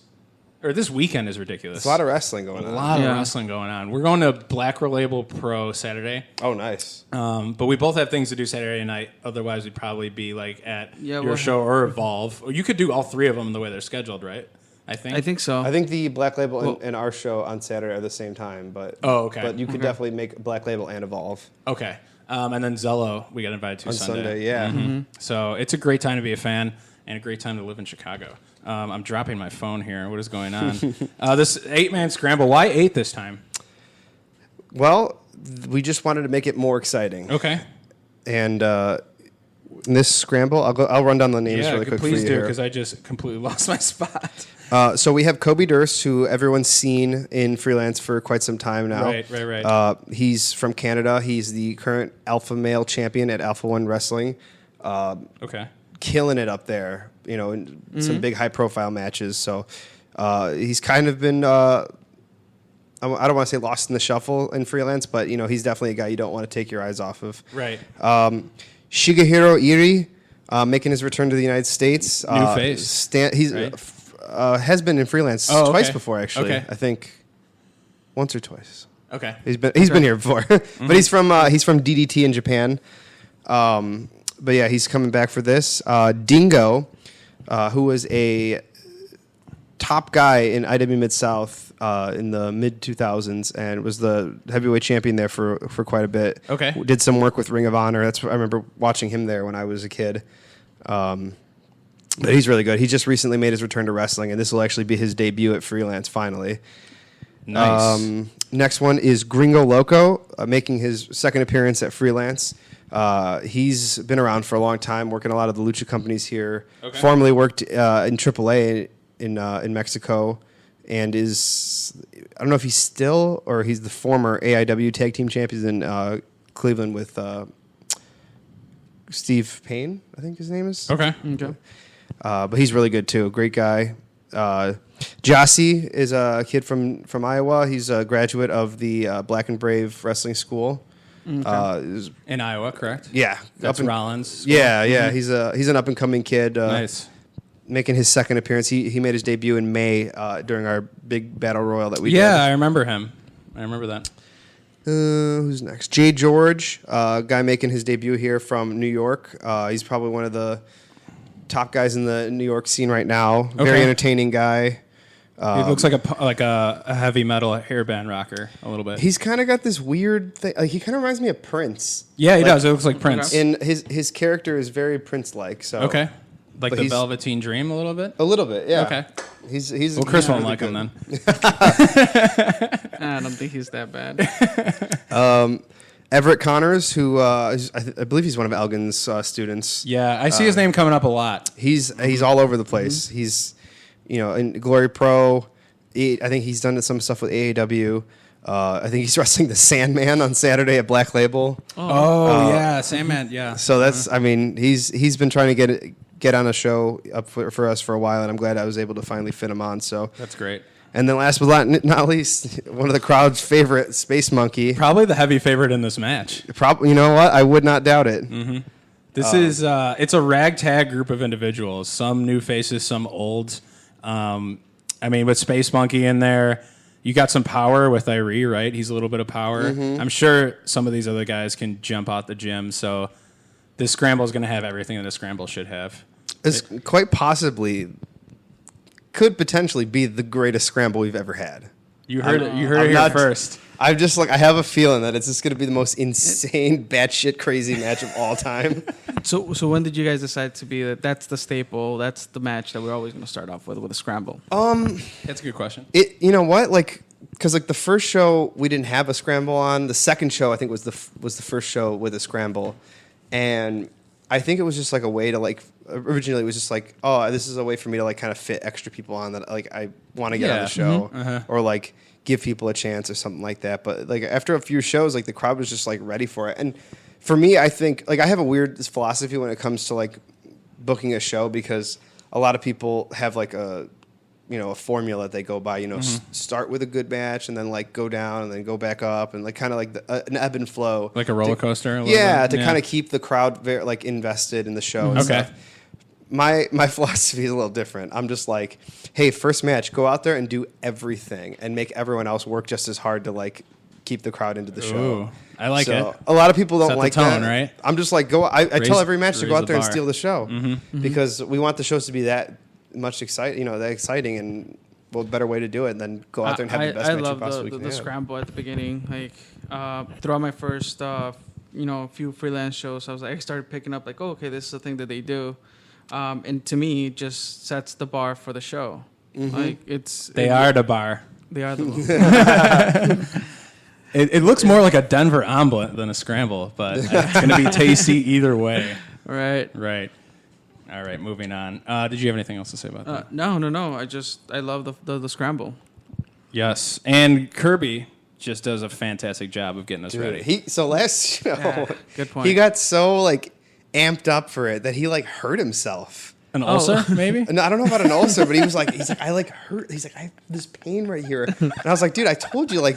Or this weekend is ridiculous. There's a lot of wrestling going on. A lot of wrestling going on. We're going to Black Relabel Pro Saturday. Oh, nice. But we both have things to do Saturday night. Otherwise, we'd probably be like at your show or Evolve. Or you could do all 3 of them the way they're scheduled, right? I think so. I think the Black Label and our show on Saturday are the same time. But okay. But you could definitely make Black Label and Evolve. Okay. And then Zello, we got invited to on Sunday. Yeah. Mm-hmm. So it's a great time to be a fan and a great time to live in Chicago. I'm dropping my phone here. What is going on? This 8-man scramble. Why 8 this time? Well, we just wanted to make it more exciting. Okay. And in this scramble, I'll run down the names Yeah, really quick please for you do, here. because I just completely lost my spot. So we have Kobe Durst, who everyone's seen in freelance for quite some time now. Right. He's from Canada. He's the current alpha male champion at Alpha One Wrestling. Okay. Killing it up there, in some big high profile matches. So he's kind of been, I don't want to say lost in the shuffle in freelance, but he's definitely a guy you don't want to take your eyes off of. Right. Shigehiro Iri, making his return to the United States. New face. He's right? Has been in freelance twice before, actually. Okay. I think once or twice. Okay. He's been here before, but he's from DDT in Japan. But yeah, he's coming back for this. Dingo, who was a top guy in IW Mid South in the mid 2000s and was the heavyweight champion there for quite a bit. Okay. Did some work with Ring of Honor. I remember watching him there when I was a kid. But he's really good. He just recently made his return to wrestling, and this will actually be his debut at freelance finally. Nice. Next one is Gringo Loco, making his second appearance at freelance. He's been around for a long time, working a lot of the lucha companies here. Okay. Formerly worked in AAA in Mexico, and is, I don't know if he's still, or he's the former AIW tag team champions in Cleveland with Steve Payne, I think his name is. Okay. But he's really good too. Great guy. Jossie is a kid from Iowa. He's a graduate of the Black and Brave Wrestling School. In Iowa, correct? Yeah, That's Rollins. Yeah. He's an up and coming kid. Nice. Making his second appearance. He made his debut in May during our big battle royal that we did. Yeah, I remember him. I remember that. Who's next? Jay George, guy making his debut here from New York. He's probably one of the top guys in the New York scene right now. Very Okay. entertaining guy. He looks like a heavy metal hairband rocker a little bit. He's kind of got this weird thing. Like, he kind of reminds me of Prince. Yeah, he does. It looks like Prince. And his character is very Prince-like. So Okay. Like But the he's- Velveteen Dream a little bit? a little bit, yeah. Okay. He's Well, Chris he's won't really like him good. then. I don't think he's that bad. Everett Connors, who I believe he's one of Elgin's students. Yeah, I see his name coming up a lot. He's all over the place. He's in Glory Pro. I think he's done some stuff with AAW. I think he's wrestling the Sandman on Saturday at Black Label. Oh, yeah, Sandman, yeah. So that's he's been trying to get on a show up for us for a while, and I'm glad I was able to finally fit him on. So That's great. And then last but not least, one of the crowd's favorite, Space Monkey. Probably the heavy favorite in this match. You know what? I would not doubt it. This is it's a ragtag group of individuals. Some new faces, some old. With Space Monkey in there, you got some power with Irie, right? He's a little bit of power. I'm sure some of these other guys can jump out the gym. So this scramble is going to have everything that a scramble should have. This quite possibly could potentially be the greatest scramble we've ever had. You heard it. You heard it here first. I'm just I have a feeling that it's just going to be the most insane, batshit crazy match of all time. So when did you guys decide to be that's the staple, that's the match that we're always going to start off with a scramble? That's a good question. You know what? Because the first show we didn't have a scramble on. The second show I think was the first show with a scramble, and I think it was just a way to originally it was just this is a way for me to kind of fit extra people on that I want to get on the show or give people a chance or something like that. But after a few shows, the crowd was just ready for it. And for me, I think I have a weird philosophy when it comes to booking a show, because a lot of people have a formula that they go by. Start with a good match and then go down and then go back up and kind of an ebb and flow, Like a roller coaster. A little yeah, bit. to kind of keep the crowd very invested in the show. And Okay. stuff. My philosophy is a little different. I'm just hey, first match, go out there and do everything and make everyone else work just as hard to keep the crowd into the show. Ooh, I like it. A lot of people don't Set the like tone, that. right? I'm just go. I tell every match to go raise out there the and bar. steal the show because we want the shows to be that much exciting. That exciting, and what better way to do it than go out there and have the best match you possibly I can love the have. scramble at the beginning. Throughout my first few freelance shows, I started picking up okay, this is a thing that they do. And to me, it just sets the bar for the show. They are the bar. They are the bar. It looks more like a Denver omelet than a scramble, but it's going to be tasty either way. Right. Right. All right, moving on. Did you have anything else to say about that? No. I love the scramble. Yes, and Kirby just does a fantastic job of getting us ready. Good point. He got so like amped up for it that he like hurt himself. An ulcer, maybe? No, I don't know about an ulcer, but he's like, I like hurt. He's like, I have this pain right here, and I was like, dude, I told you, like,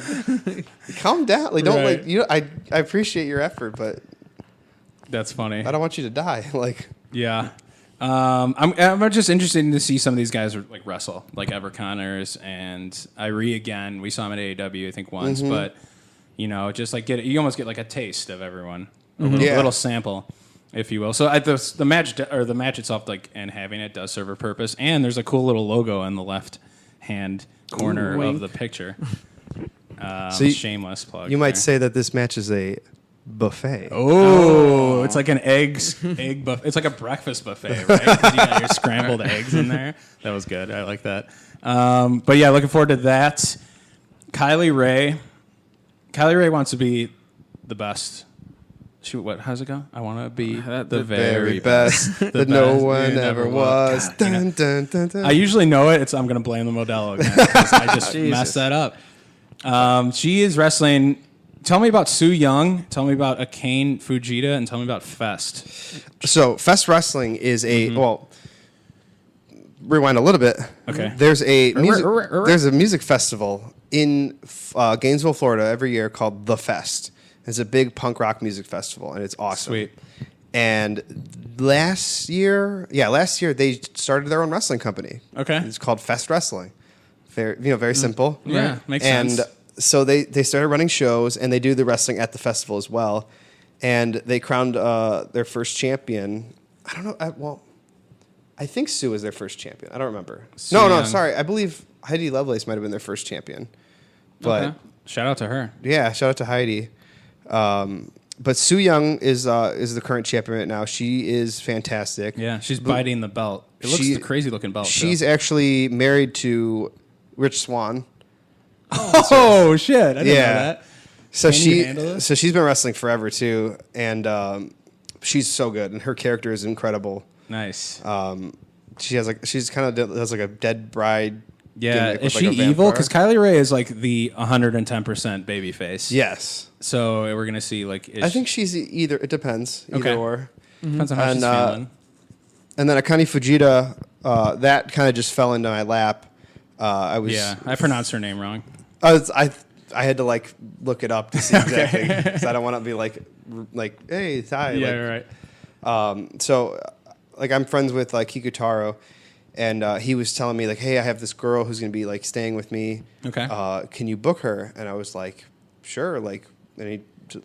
calm down. Like, don't Right. like, I appreciate your effort, but That's funny. I don't want you to die. Like, Yeah. I'm just interested to see some of these guys like wrestle, like Ever Connors and Irie again. We saw him at AEW, I think, once, but just like you almost get like a taste of everyone, a little sample, if you will. So the match itself, like, and having it does serve a purpose, and there's a cool little logo in the left hand corner of the picture. Shameless plug. you might there. say that this match is a buffet. Oh, it's like an egg buffet. It's like a breakfast buffet, right? 'Cause you got your scrambled eggs in there. That was good. I like that. But yeah, looking forward to that. Kylie Ray wants to be the best. How's it go? I want to be the very best that no one ever was. God, Dun, dun, dun, dun. I usually know it. I'm going to blame the Modelo again. 'Cause I just messed that up. She is wrestling. Tell me about Su Yung. Tell me about Akane Fujita, and tell me about Fest. So Fest Wrestling is rewind a little bit. Okay. There's a music festival in Gainesville, Florida, every year called The Fest. It's a big punk rock music festival, and it's awesome. Sweet. And last year they started their own wrestling company. Okay. It's called Fest Wrestling. Very simple. Yeah, makes sense. And so they started running shows, and they do the wrestling at the festival as well. And they crowned their first champion. I don't know. I think Sue was their first champion. I don't remember. No, sorry. I believe Heidi Lovelace might have been their first champion. But Okay. Shout out to her. yeah, shout out to Heidi. But Su Yung is the current champion right now. She is fantastic. Yeah, she's biting the belt. It looks a crazy looking belt. She's actually married to Rich Swann. Oh shit! I didn't know that. So Can you handle this? she's been wrestling forever too, and she's so good, and her character is incredible. Nice. She's kind of does like a dead bride. Yeah, gimmick is with, she like, a evil? vampire. Because Kylie Ray is like the 110% baby face. Yes, So we're gonna see like. I think she's either. It depends. Okay. Either or. depends on how she's And, feeling. And then Akane Fujita, that kind of just fell into my lap. Yeah, I pronounced her name wrong. I had to like look it up to see exactly because I don't want to be like hey hi. Yeah, right. So like I'm friends with like Kikutaro, and he was telling me like, hey, I have this girl who's gonna be like staying with me. Okay. Can you book her? And I was like, sure. Like, and he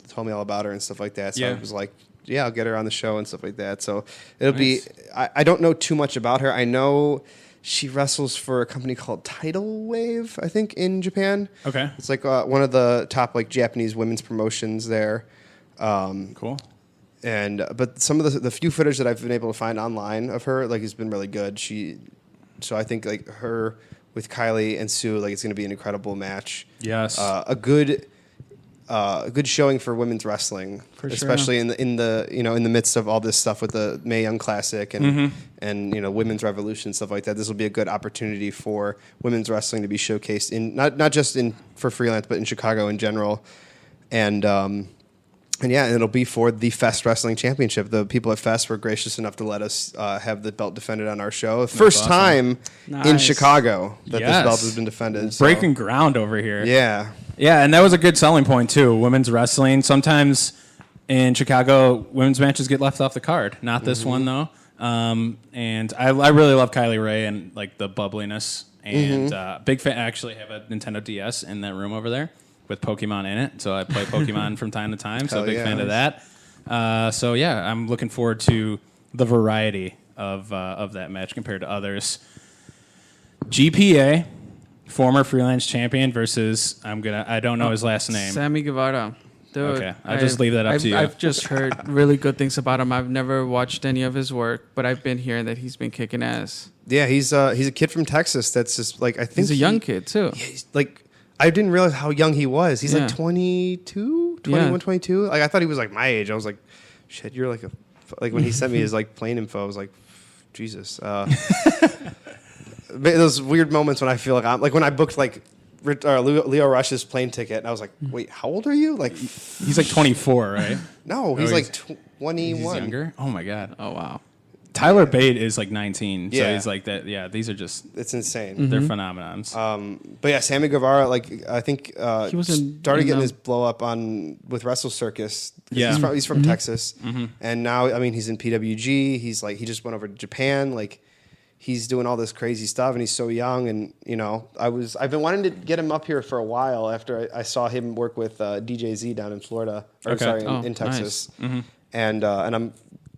told me all about her and stuff like that. So I Yeah. was like, yeah, I'll get her on the show and stuff like that. So it'll be. Nice. I don't know too much about her. I know she wrestles for a company called Tidal Wave, I think, in Japan. Okay. It's like one of the top like Japanese women's promotions there. Cool. But some of the few footage that I've been able to find online of her like has been really good. So I think like her with Kylie and Sue, like it's going to be an incredible match. Yes. A good showing for women's wrestling, For sure. especially in the midst of all this stuff with the Mae Young Classic and Women's Revolution, stuff like that. This will be a good opportunity for women's wrestling to be showcased in not just for freelance, but in Chicago in general. And it'll be for the Fest Wrestling Championship. The people at Fest were gracious enough to let us have the belt defended on our show. First awesome. time in Nice. Chicago that Yes. this belt has been defended. So, Breaking ground over here. yeah. Yeah, and that was a good selling point too. Women's wrestling. Sometimes in Chicago, women's matches get left off the card. Not this one though. And I really love Kylie Ray and like the bubbliness. And big fan. I actually have a Nintendo DS in that room over there with Pokemon in it. So I play Pokemon from time to time. So Hell big yeah. fan of that. I'm looking forward to the variety of that match compared to others. GPA. Former freelance champion versus I don't know his last name. Sammy Guevara. Dude, Okay, I'll just leave that up to you. I've just heard really good things about him. I've never watched any of his work, but I've been hearing that he's been kicking ass. Yeah, he's a kid from Texas that's just like I think He's a young kid too. He's like I didn't realize how young he was. He's Yeah. like 22, 21, 22. Like I thought he was like my age. I was like, shit, you're like when he sent me his like plane info, I was like, Jesus. Those weird moments when I feel like I'm like when I booked like Leo Rush's plane ticket, and I was like, wait, how old are you? Like He's like 24, right? no, he's like 21. He's younger. Oh my god. Oh wow. Tyler Bate is like 19. So Yeah. he's like that. Yeah, these are just It's insane. they're phenomenons. But yeah, Sammy Guevara, like I think He was in started getting the- his blow up with Wrestle Circus. Yeah. He's from Texas, and now I mean he's in PWG. He's like he just went over to Japan. Like he's doing all this crazy stuff, and he's so young. And you know, I've been wanting to get him up here for a while after I saw him work with DJZ down in Florida. Or Okay. sorry, Oh, in Texas. Mm-hmm. And I'm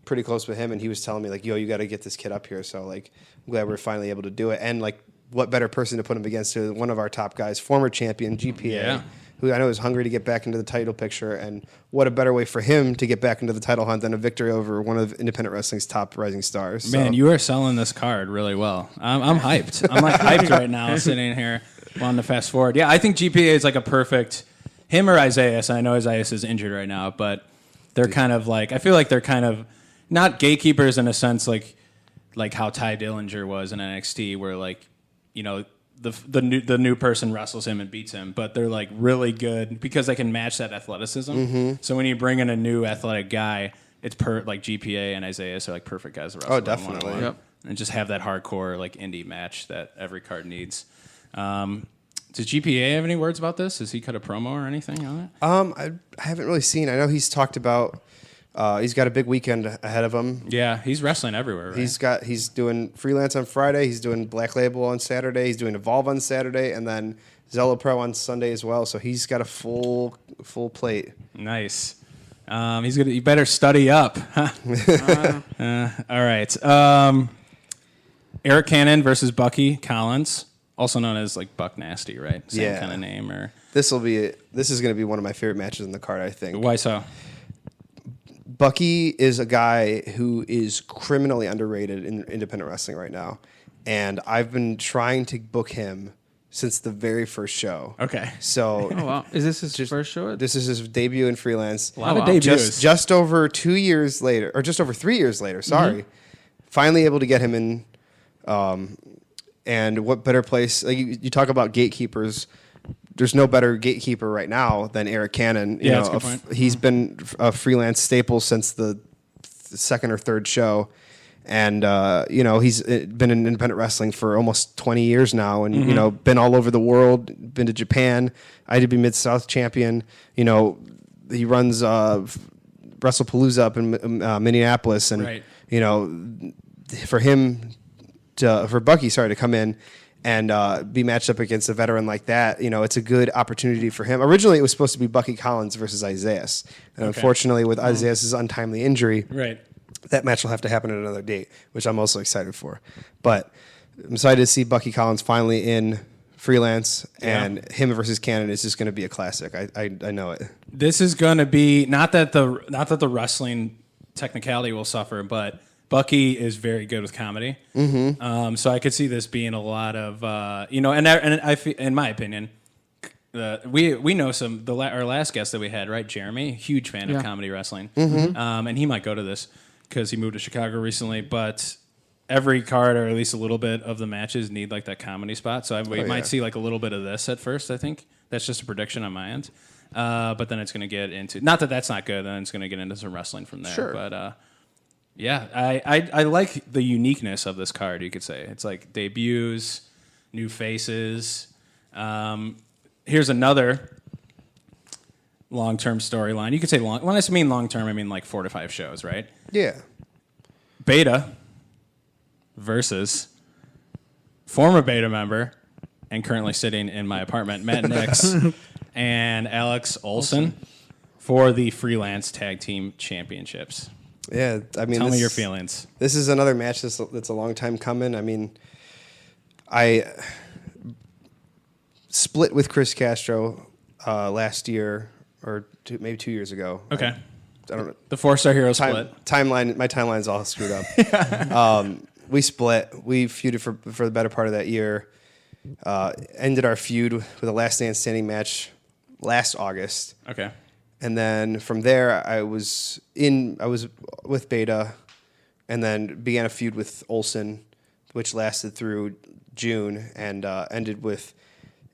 pretty close with him, and he was telling me like, "Yo, you got to get this kid up here." So like, I'm glad we're finally able to do it. And like, what better person to put him against to one of our top guys, former champion GPA, Yeah. who I know is hungry to get back into the title picture. And what a better way for him to get back into the title hunt than a victory over one of independent wrestling's top rising stars. Man, So, you are selling this card really well. I'm hyped. I'm like hyped right now, sitting here on the fast forward. Yeah, I think GPA is like a perfect him or Isaiah. I know Isaiah is injured right now, but they're kind of like I feel like they're kind of not gatekeepers in a sense like how Ty Dillinger was in NXT, where like you know the new person wrestles him and beats him, but they're like really good because they can match that athleticism. So when you bring in a new athletic guy, it's like GPA and Isaiah are like perfect guys to wrestle. Oh, them definitely. one-on-one. Yep. And just have that hardcore like indie match that every card needs. Does GPA have any words about this? Has he cut a promo or anything on it? I haven't really seen. I know he's talked about. He's got a big weekend ahead of him. Yeah, he's wrestling everywhere. Right? He's doing freelance on Friday. He's doing Black Label on Saturday. He's doing Evolve on Saturday, and then Zello Pro on Sunday as well. So he's got a full plate. Nice. He's gonna. You better study up. All right. Eric Cannon versus Bucky Collins, also known as like Buck Nasty, right? Same Yeah. kind of name. Or This is going to be one of my favorite matches in the card. I think. why so? Bucky is a guy who is criminally underrated in independent wrestling right now, and I've been trying to book him since the very first show. Okay. So Oh wow. Is this his first show? this is his debut in freelance. A lot of wow. debuts. Just over 2 years later, or just over 3 years later. Sorry, finally able to get him in. And what better place? Like you talk about gatekeepers. There's no better gatekeeper right now than Eric Cannon. You Yeah, know, that's a good point. He's been a freelance staple since the second or third show. And, you know, he's been in independent wrestling for almost 20 years now and, you know, been all over the world, been to Japan, IWB Mid-South champion. You know, he runs WrestlePalooza up in Minneapolis. And, Right. you know, for Bucky, to come in and be matched up against a veteran like that, you know, it's a good opportunity for him. Originally, it was supposed to be Bucky Collins versus Isaiah. And unfortunately, with Isaiah's untimely injury, Right. that match will have to happen at another date, which I'm also excited for. But I'm excited to see Bucky Collins finally in freelance, and him versus Cannon is just going to be a classic. I know it. This is going to be not that the wrestling technicality will suffer, but Bucky is very good with comedy. So I could see this being a lot of you know, and I in my opinion, we know our last guest that we had, right, Jeremy, huge fan of comedy wrestling, and he might go to this because he moved to Chicago recently, but. Every card, or at least a little bit of the matches, need like that comedy spot. So we might see like a little bit of this at first. I think that's just a prediction on my end. But then it's going to get into not that that's not good. Then it's going to get into some wrestling from there. Sure. But yeah, I like the uniqueness of this card. You could say it's like debuts, new faces. Here's another long-term storyline. You could say long. When I mean long-term, I mean like 4 to 5 shows, right? Yeah. Beta versus former Beta member and currently sitting in my apartment, Matt Knicks and Alex Olson for the freelance tag team championships. Yeah. I mean, Tell me your feelings. This is another match that's a long time coming. I mean, I split with Chris Castro last year or maybe 2 years ago. Okay. I don't know. The 4-star hero split. My timeline's all screwed up. We split. We feuded for the better part of that year. ended our feud with a last man standing match last August. Okay. And then from there, I was with Beta, and then began a feud with Olsen, which lasted through June and ended with,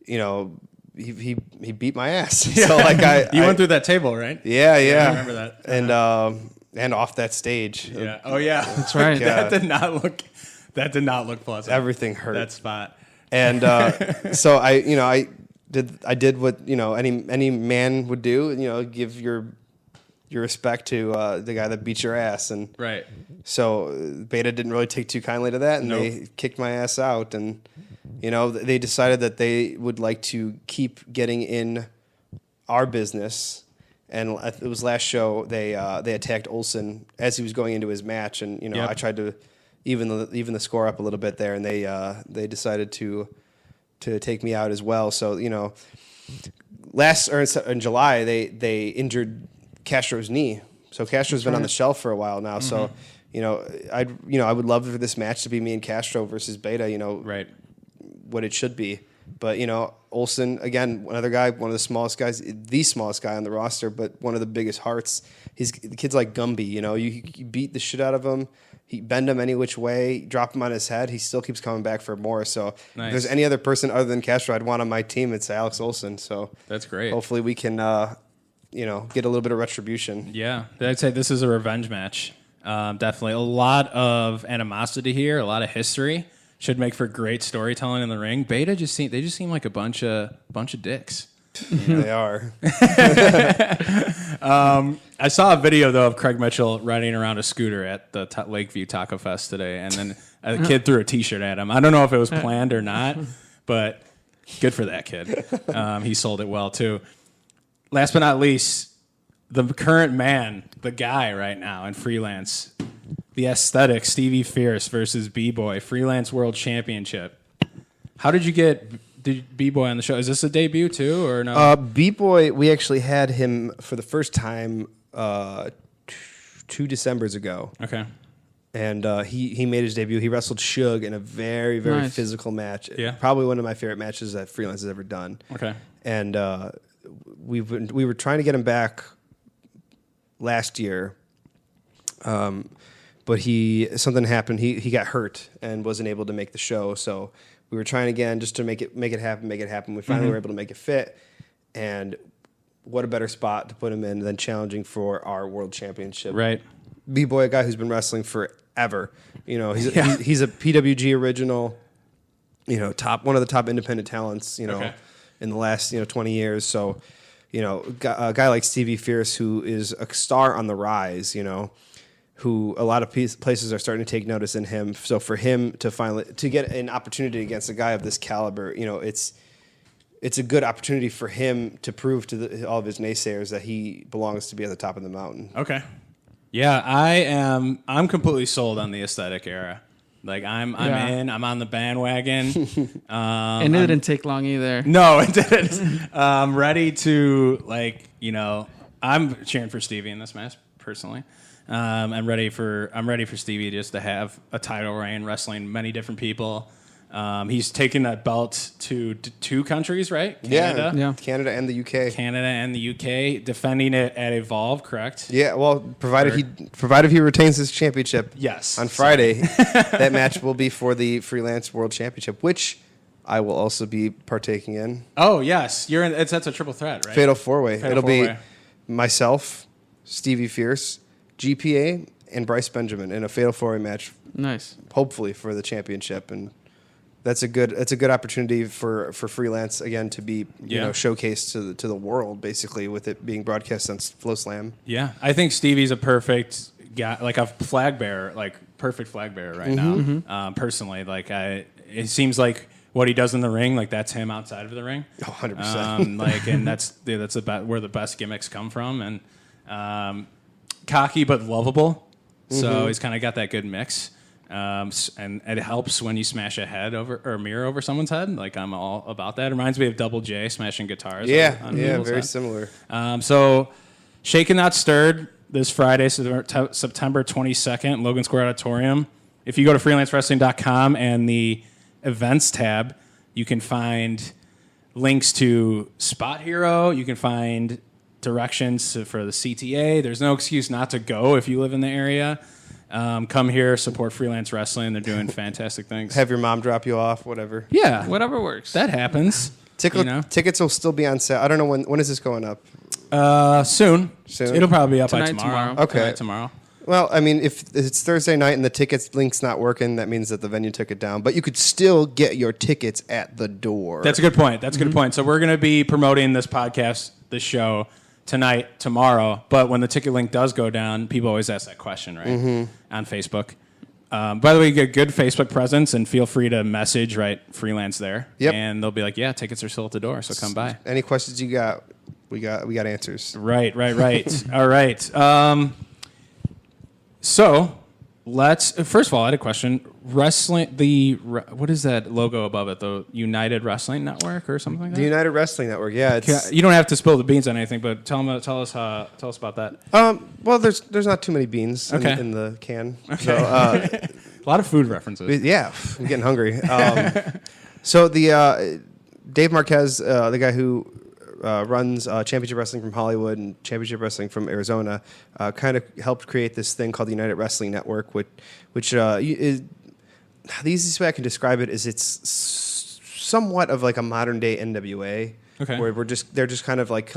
he beat my ass. So you went through that table, right? Yeah. I remember that. And off that stage. Yeah. Oh yeah, that's right. That did not look pleasant. Everything hurt. That spot. And so I did what any man would do. Give your respect to the guy that beat your ass, and right. So Beta didn't really take too kindly to that, and they kicked my ass out. And they decided that they would like to keep getting in our business. And it was last show they attacked Olsen as he was going into his match, and I tried to even the score up a little bit there, and they decided to take me out as well. So in July they injured Castro's knee, so Castro's been on the shelf for a while now. So I would love for this match to be me and Castro versus Beta. Right. What it should be. But, Olsen, again, another guy, one of the smallest guys, the smallest guy on the roster, but one of the biggest hearts. The kid's like Gumby, you beat the shit out of him. He bend him any which way, drop him on his head. He still keeps coming back for more. So if there's any other person other than Castro I'd want on my team, it's Alex Olsen. So that's great. Hopefully we can, get a little bit of retribution. Yeah. I'd say this is a revenge match. Definitely a lot of animosity here, a lot of history. Should make for great storytelling in the ring. Beta just seem like a bunch of dicks. They are. I saw a video though of Craig Mitchell riding around a scooter at the Lakeview Taco Fest today, and then a kid threw a T-shirt at him. I don't know if it was planned or not, but good for that kid. He sold it well too. Last but not least, the current man, the guy right now in freelance. The Aesthetic, Stevie Fierce versus B-Boy, Freelance World Championship. How did you get B-Boy on the show? Is this a debut too, or no? B-Boy, we actually had him for the first time 2 Decembers ago. Okay. And he made his debut. He wrestled Suge in a very, very physical match. Yeah. Probably one of my favorite matches that Freelance has ever done. Okay. And we were trying to get him back last year. But something happened. He got hurt and wasn't able to make the show. So we were trying again just to make it happen. We finally were able to make it fit. And what a better spot to put him in than challenging for our world championship. Right. B-Boy, a guy who's been wrestling forever. He's a PWG original. One of the top independent talents. In the last 20 years. So, a guy like Stevie Fierce, who is a star on the rise. Who a lot of places are starting to take notice in him. So for him to get an opportunity against a guy of this caliber, it's a good opportunity for him to prove to all of his naysayers that he belongs to be at the top of the mountain. Okay. Yeah, I'm completely sold on the Aesthetic era. Like I'm in. I'm on the bandwagon. And it didn't take long either. No, it didn't. I'm ready to I'm cheering for Stevie in this match personally. I'm ready for Stevie just to have a title reign, wrestling many different people. He's taken that belt to 2 countries, right? Canada, Canada and the UK. Canada and the UK, defending it at Evolve, correct? Yeah, well, provided he retains his championship. Yes. On Friday, that match will be for the Freelance World Championship, which I will also be partaking in. Oh yes, that's a triple threat, right? Fatal 4-way. It'll be myself, Stevie Fierce, GPA, and Bryce Benjamin in a Fatal 4-way match. Nice. Hopefully for the championship, and that's a good opportunity for Freelance again to be showcased to the world, basically, with it being broadcast on FloSlam. Yeah, I think Stevie's a perfect guy, like a flag bearer, like perfect flag bearer right now. Personally, like it seems like what he does in the ring, like that's him outside of the ring. 100%. And that's where the best gimmicks come from, and cocky but lovable. So he's kind of got that good mix. And it helps when you smash a head over or a mirror over someone's head. Like I'm all about that. It reminds me of Double J smashing guitars. On very head. similar. So Shaken Not Stirred this Friday, September 22nd, Logan Square Auditorium. If you go to freelancewrestling.com and the events tab, You can find links to Spot Hero. You can find directions for the CTA. There's no excuse not to go if you live in the area. Come here, support freelance wrestling. They're doing fantastic things. Have your mom drop you off, whatever. Yeah, Whatever works. that happens. Tickets will still be on sale. I don't know when is this going up? Soon. Soon? It'll probably be up by Tonight, tomorrow. Okay. Tonight, tomorrow. Well, I mean, if it's Thursday night and the tickets link's not working, that means that the venue took it down. But you could still get your tickets at the door. That's a good point. That's a good point. So we're going to be promoting this podcast, this show, tonight, tomorrow. But when the ticket link does go down, people always ask that question, right? On Facebook. By the way, you get good Facebook presence, and feel free to message, right, freelance there. Yep. And they'll be like, yeah, tickets are still at the door, so come by. Any questions you got? We got answers. Right. All right. So let's first of all, I had a question. Wrestling, what is that logo above it? The United Wrestling Network or something like that? The United Wrestling Network. Yeah, it's You don't have to spill the beans on anything, but tell us about that. well, there's not too many beans Okay. in the can. Okay. So, A lot of food references. yeah, I'm getting hungry. So the Dave Marquez, the guy who runs Championship Wrestling from Hollywood and Championship Wrestling from Arizona, kind of helped create this thing called the United Wrestling Network, which is the easiest way I can describe it is it's somewhat of like a modern day NWA, Okay. where they're just kind of like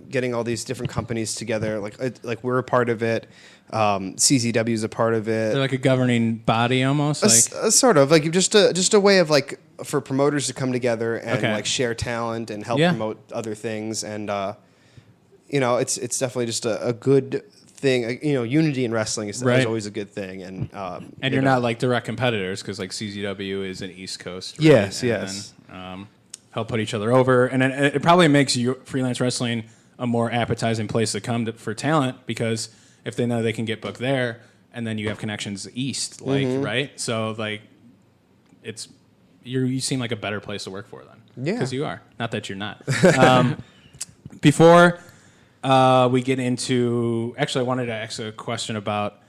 getting all these different companies together. Like we're a part of it. CZW is a part of it. They're like a governing body almost. Sort of like just a way of like for promoters to come together and Okay. like share talent and help Yeah. promote other things, and it's definitely just a good thing. Unity in wrestling is Right. always a good thing, and you're not like direct competitors because like CZW is an East Coast. Right? Yes, And yes. then, help put each other over, and then it probably makes freelance wrestling a more appetizing place to come for talent because if they know they can get booked there, and then you have connections east, like right. So like, you seem like a better place to work for then. Yeah. Because you are. Not that you're not. Before we get into... Actually, I wanted to ask a question about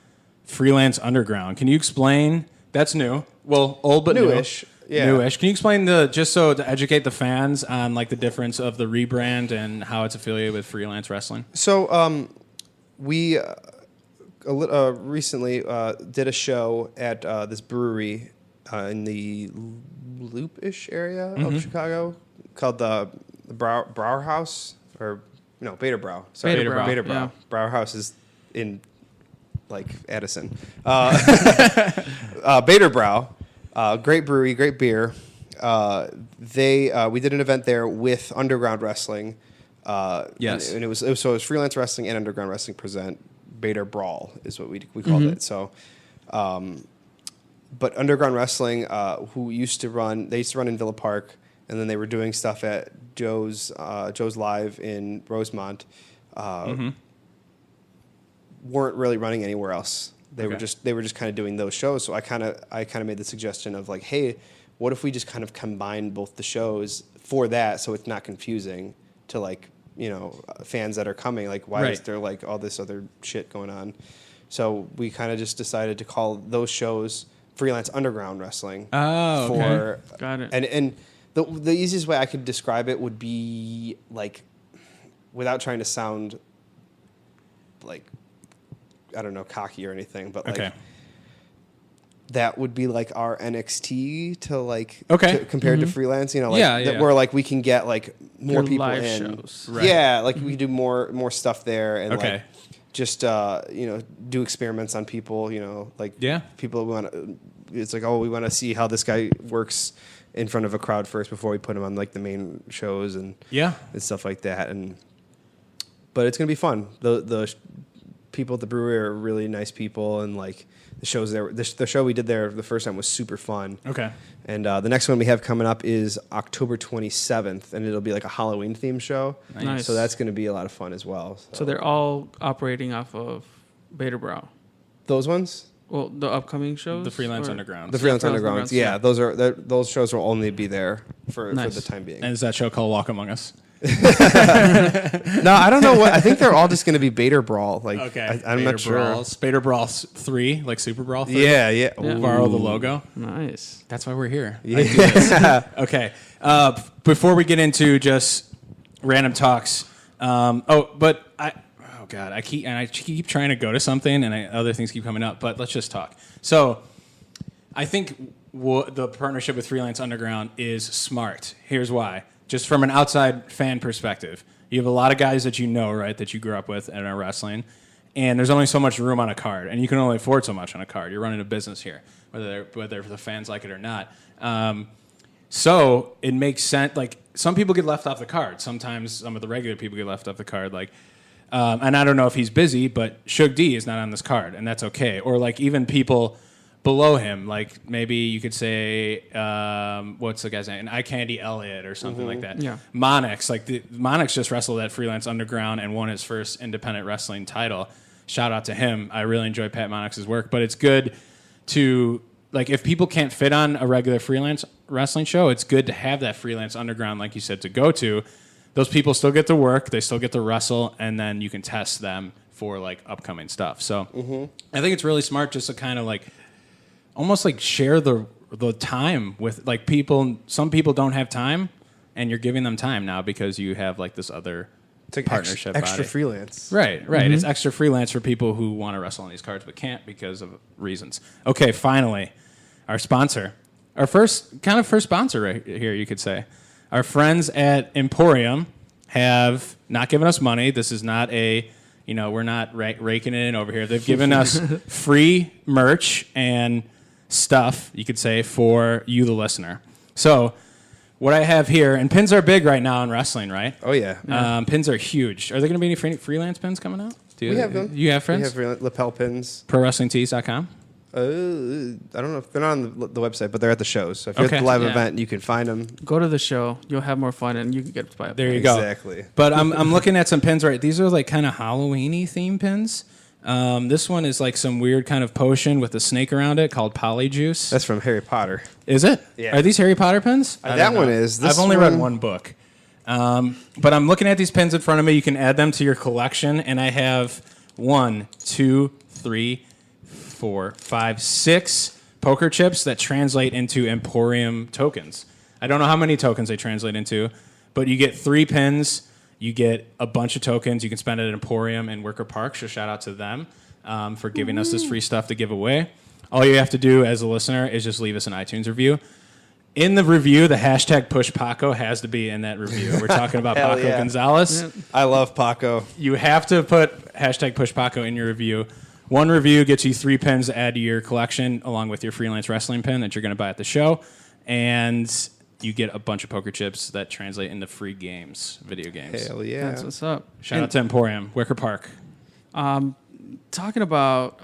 Freelance Underground. Can you explain... That's new. Well, old but Newish. new. Yeah. Newish. Can you explain just to educate the fans on like the difference of the rebrand and how it's affiliated with freelance wrestling? So we recently did a show at this brewery in the Loop-ish area of Chicago called the Brower House, or no, Beta Brow. Sorry, Beta Brow, Beta Brow. yeah. Brower House is in like Addison. Beta Brow, great brewery, great beer. We did an event there with Underground Wrestling. Yes. and it was Freelance Wrestling and Underground Wrestling present Beta Brawl is what we called it. So, but Underground Wrestling, who used to run in Villa Park, and then they were doing stuff at Joe's Live in Rosemont. Weren't really running anywhere else. They were just kind of doing those shows. So I kind of made the suggestion of like, hey, what if we just kind of combine both the shows for that, so it's not confusing to like fans that are coming. Like, why is there like all this other shit going on? So we kind of just decided to call those shows Freelance Underground Wrestling. Oh, okay. Got it. And the easiest way I could describe it would be like, without trying to sound like, I don't know, cocky or anything, but like that would be like our NXT to like compared to freelance, where like we can get like more Your people live in. shows. Right. Yeah, like we do more stuff there, and like just do experiments on people, like people want to. It's like, oh, we want to see how this guy works in front of a crowd first before we put him on like the main shows and stuff like that. But it's gonna be fun. The people at the brewery are really nice people, and like the shows there, the show we did there the first time was super fun. Okay. And the next one we have coming up is October 27th, and it'll be like a Halloween themed show. Nice. So that's going to be a lot of fun as well. So they're all operating off of Beta Brow. Those ones? Well, the upcoming shows? The Freelance Underground. The Freelance Undergrounds, Undergrounds. Yeah, those shows will only be there for Nice. the time being. And is that show called Walk Among Us? No, I don't know what. I think they're all just going to be Bader Brawl. Like, Okay. I'm not sure. Bader Brawl 3, like Super Brawl 3. Yeah. Borrow the logo. Nice. That's why we're here. Yeah. Okay. Before we get into just random talks, I keep trying to go to something, and other things keep coming up. But let's just talk. So, I think the partnership with Freelance Underground is smart. Here's why. Just from an outside fan perspective, you have a lot of guys that you know, right, that you grew up with and are wrestling, and there's only so much room on a card, and you can only afford so much on a card. You're running a business here, whether the fans like it or not. So it makes sense. Like, some people get left off the card. Sometimes some of the regular people get left off the card. Like, and I don't know if he's busy, but Shug D is not on this card, and that's okay. Or like even people below him, like maybe you could say, what's the guy's name? Eye Candy Elliott or something like that. Yeah. Monix, Monix just wrestled at Freelance Underground and won his first independent wrestling title. Shout out to him. I really enjoy Pat Monix's work, but it's good to, like, if people can't fit on a regular freelance wrestling show, it's good to have that Freelance Underground, like you said, to go to. Those people still get to work, they still get to wrestle, and then you can test them for like upcoming stuff. So I think it's really smart just to kind of like almost like share the time with like people. Some people don't have time, and you're giving them time now because you have like this other It's like partnership extra body. freelance. Right. It's extra freelance for people who want to wrestle on these cards but can't because of reasons. Okay, finally, our sponsor. Our first sponsor right here, you could say. Our friends at Emporium have not given us money. This is not we're not raking it in over here. They've given us free merch and stuff, you could say, for you, the listener. So what I have here, and pins are big right now in wrestling, right? Oh, yeah. Pins are huge. Are there going to be any freelance pins coming out? We have them. You have friends? We have lapel pins. ProWrestlingTees.com? I don't know if they're not on the website, but they're at the shows. So if you're at the live event, you can find them. Go to the show. You'll have more fun, and you can get to buy a There you go. Exactly. But I'm looking at some pins, right? These are like kind of Halloween-y theme pins. This one is like some weird kind of potion with a snake around it called Polyjuice. That's from Harry Potter. Is it? Yeah. Are these Harry Potter pins? That one is. I've only read one book. But I'm looking at these pins in front of me. You can add them to your collection. And I have 1, 2, 3, 4, 5, 6 poker chips that translate into Emporium tokens. I don't know how many tokens they translate into, but you get 3 pins. You get a bunch of tokens. You can spend it at Emporium in Wicker Park. So shout out to them for giving us this free stuff to give away. All you have to do as a listener is just leave us an iTunes review. In the review, the hashtag push Paco has to be in that review. We're talking about Paco yeah. Gonzalez. Yep. I love Paco. You have to put hashtag push Paco in your review. One review gets you 3 pins to add to your collection, along with your freelance wrestling pin that you're going to buy at the show. And you get a bunch of poker chips that translate into free games, video games. Hell yeah. That's what's up. Shout out to Emporium, Wicker Park. Talking about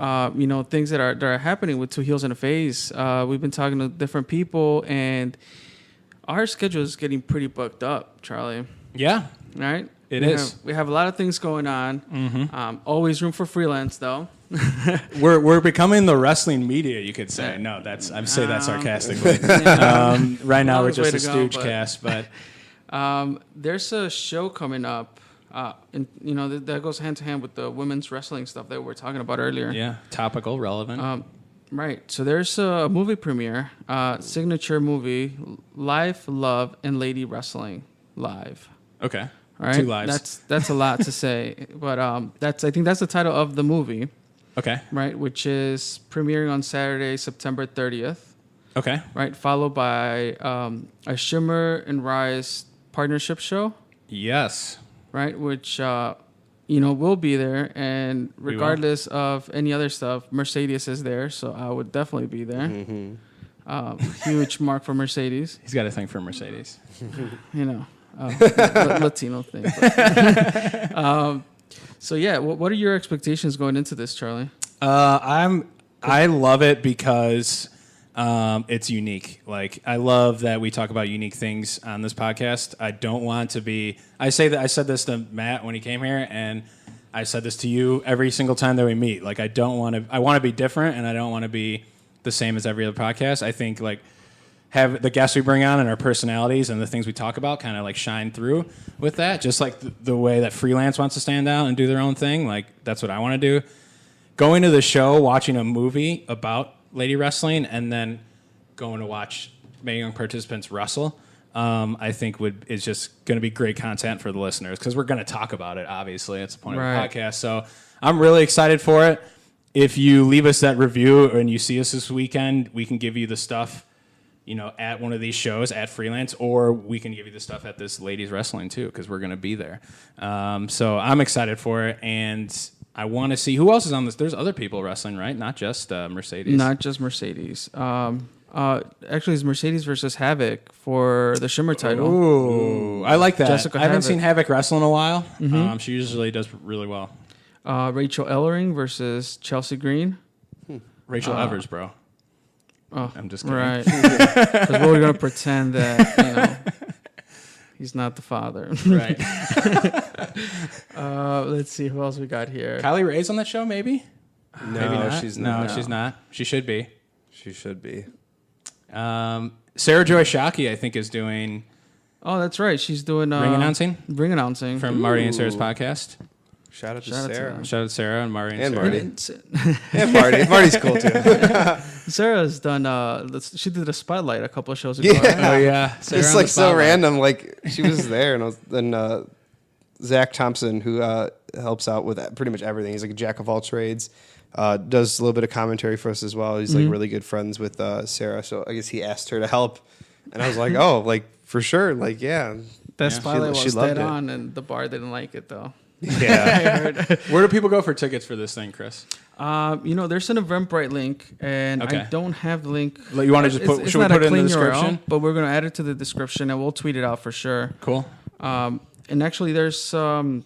things that are happening with Two Heels and a Face. We've been talking to different people, and our schedule is getting pretty booked up, Charlie. Yeah, Right? It is. We have a lot of things going on. Mm-hmm. Always room for freelance, though. we're becoming the wrestling media, you could say. No, I'm saying that sarcastically. Right now we're just a stooge cast, but there's a show coming up. That goes hand to hand with the women's wrestling stuff that we were talking about earlier. yeah, topical, relevant. Right. So there's a movie premiere, signature movie, Life, Love, and Lady Wrestling Live. Okay. All right. 2 lives. That's a lot to say, but I think that's the title of the movie. Okay. Right, which is premiering on Saturday, September 30th. Okay. Right, followed by a Shimmer and Rise partnership show. Yes. Right, which we'll be there, and regardless of any other stuff, Mercedes is there, so I would definitely be there. Mm-hmm. Huge mark for Mercedes. He's got a thing for Mercedes. Latino thing. But, so yeah, what are your expectations going into this, Charlie? I love it because it's unique. Like, I love that we talk about unique things on this podcast. I don't want to be. I said this to Matt when he came here, and I said this to you every single time that we meet. Like, I want to be different, and I don't want to be the same as every other podcast. I think like have the guests we bring on and our personalities and the things we talk about kind of like shine through with that. Just like the way that Freelance wants to stand out and do their own thing. Like that's what I want to do. Going to the show, watching a movie about lady wrestling, and then going to watch many young participants wrestle, I think is just going to be great content for the listeners because we're going to talk about it. Obviously, it's the point of the podcast. So I'm really excited for it. If you leave us that review and you see us this weekend, we can give you the stuff, at one of these shows at Freelance, or we can give you the stuff at this ladies wrestling too because we're going to be there. So I'm excited for it, and I want to see who else is on this. There's other people wrestling, right? Not just Mercedes. Not just Mercedes. Actually, it's Mercedes versus Havoc for the Shimmer title. Ooh, I like that. Jessica I haven't Havoc. seen Havoc wrestle in a while. She usually does really well. Rachel Ellering versus Chelsea Green. Rachel Evers, bro. Oh, I'm just kidding. right. Because we're going to pretend that, he's not the father. Right. Let's see who else we got here. Kylie Ray's on that show, maybe? No, Maybe not. she's No, not. she's not. She should be. She should be. Sarah Joy Shockey, I think, is doing Oh, that's right. She's doing ring announcing Ring announcing from Marty and Sarah's podcast. Shout out to Shout out to Sarah. them. Shout out to Sarah and Marty And Sarah. Marty. And Marty. Marty's cool too. Sarah's done. She did a spotlight a couple of shows ago. Yeah. right? Oh yeah, Sarah It's on like the so spotlight. random. Like she was there, and Zach Thompson, who helps out with pretty much everything. He's like a jack of all trades. Does a little bit of commentary for us as well. He's like really good friends with Sarah, so I guess he asked her to help, and I was like, oh, like for sure, like yeah. That spotlight She was loved dead it. on, and the bar didn't like it though. Yeah. Where do people go for tickets for this thing, Chris? There's an Eventbrite link, and Okay. I don't have the link. You want to just put? It's Should we not put a it in the clean description? URL, but we're gonna add it to the description, and we'll tweet it out for sure. Cool. And actually, there's some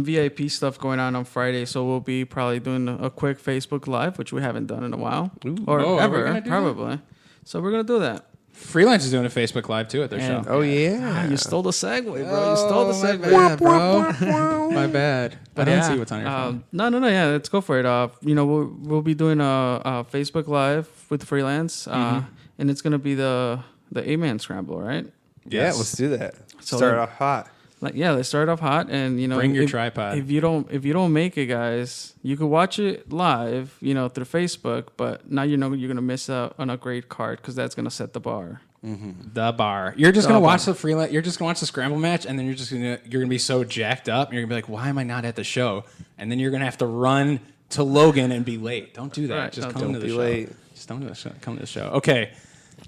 VIP stuff going on Friday, so we'll be probably doing a quick Facebook Live, which we haven't done in a while or Oh, are we ever, gonna do probably. So we're gonna do that. Freelance is doing a Facebook Live too at their And- show. Oh yeah. You stole the segue, bro. You stole the segue. bad, bro. My bad. I didn't see what's on your phone. No. Yeah, let's go for it. We'll be doing a Facebook Live with Freelance, and it's gonna be the 8-man scramble, right? Yeah, Yes. let's do that. So Start then- off hot. Let's start off hot, and Bring your if, tripod. If you don't make it, guys, you could watch it live, through Facebook. But now you're gonna miss out on a great card because that's gonna set the bar. The bar. You're just The gonna bar. watch the freelance. You're just gonna watch the scramble match, and then you're gonna be so jacked up. And you're gonna be like, "Why am I not at the show?" And then you're gonna have to run to Logan and be late. Don't do that. Right, Just no, come don't to the be show. late. Just don't do the show. Come to the show. Okay.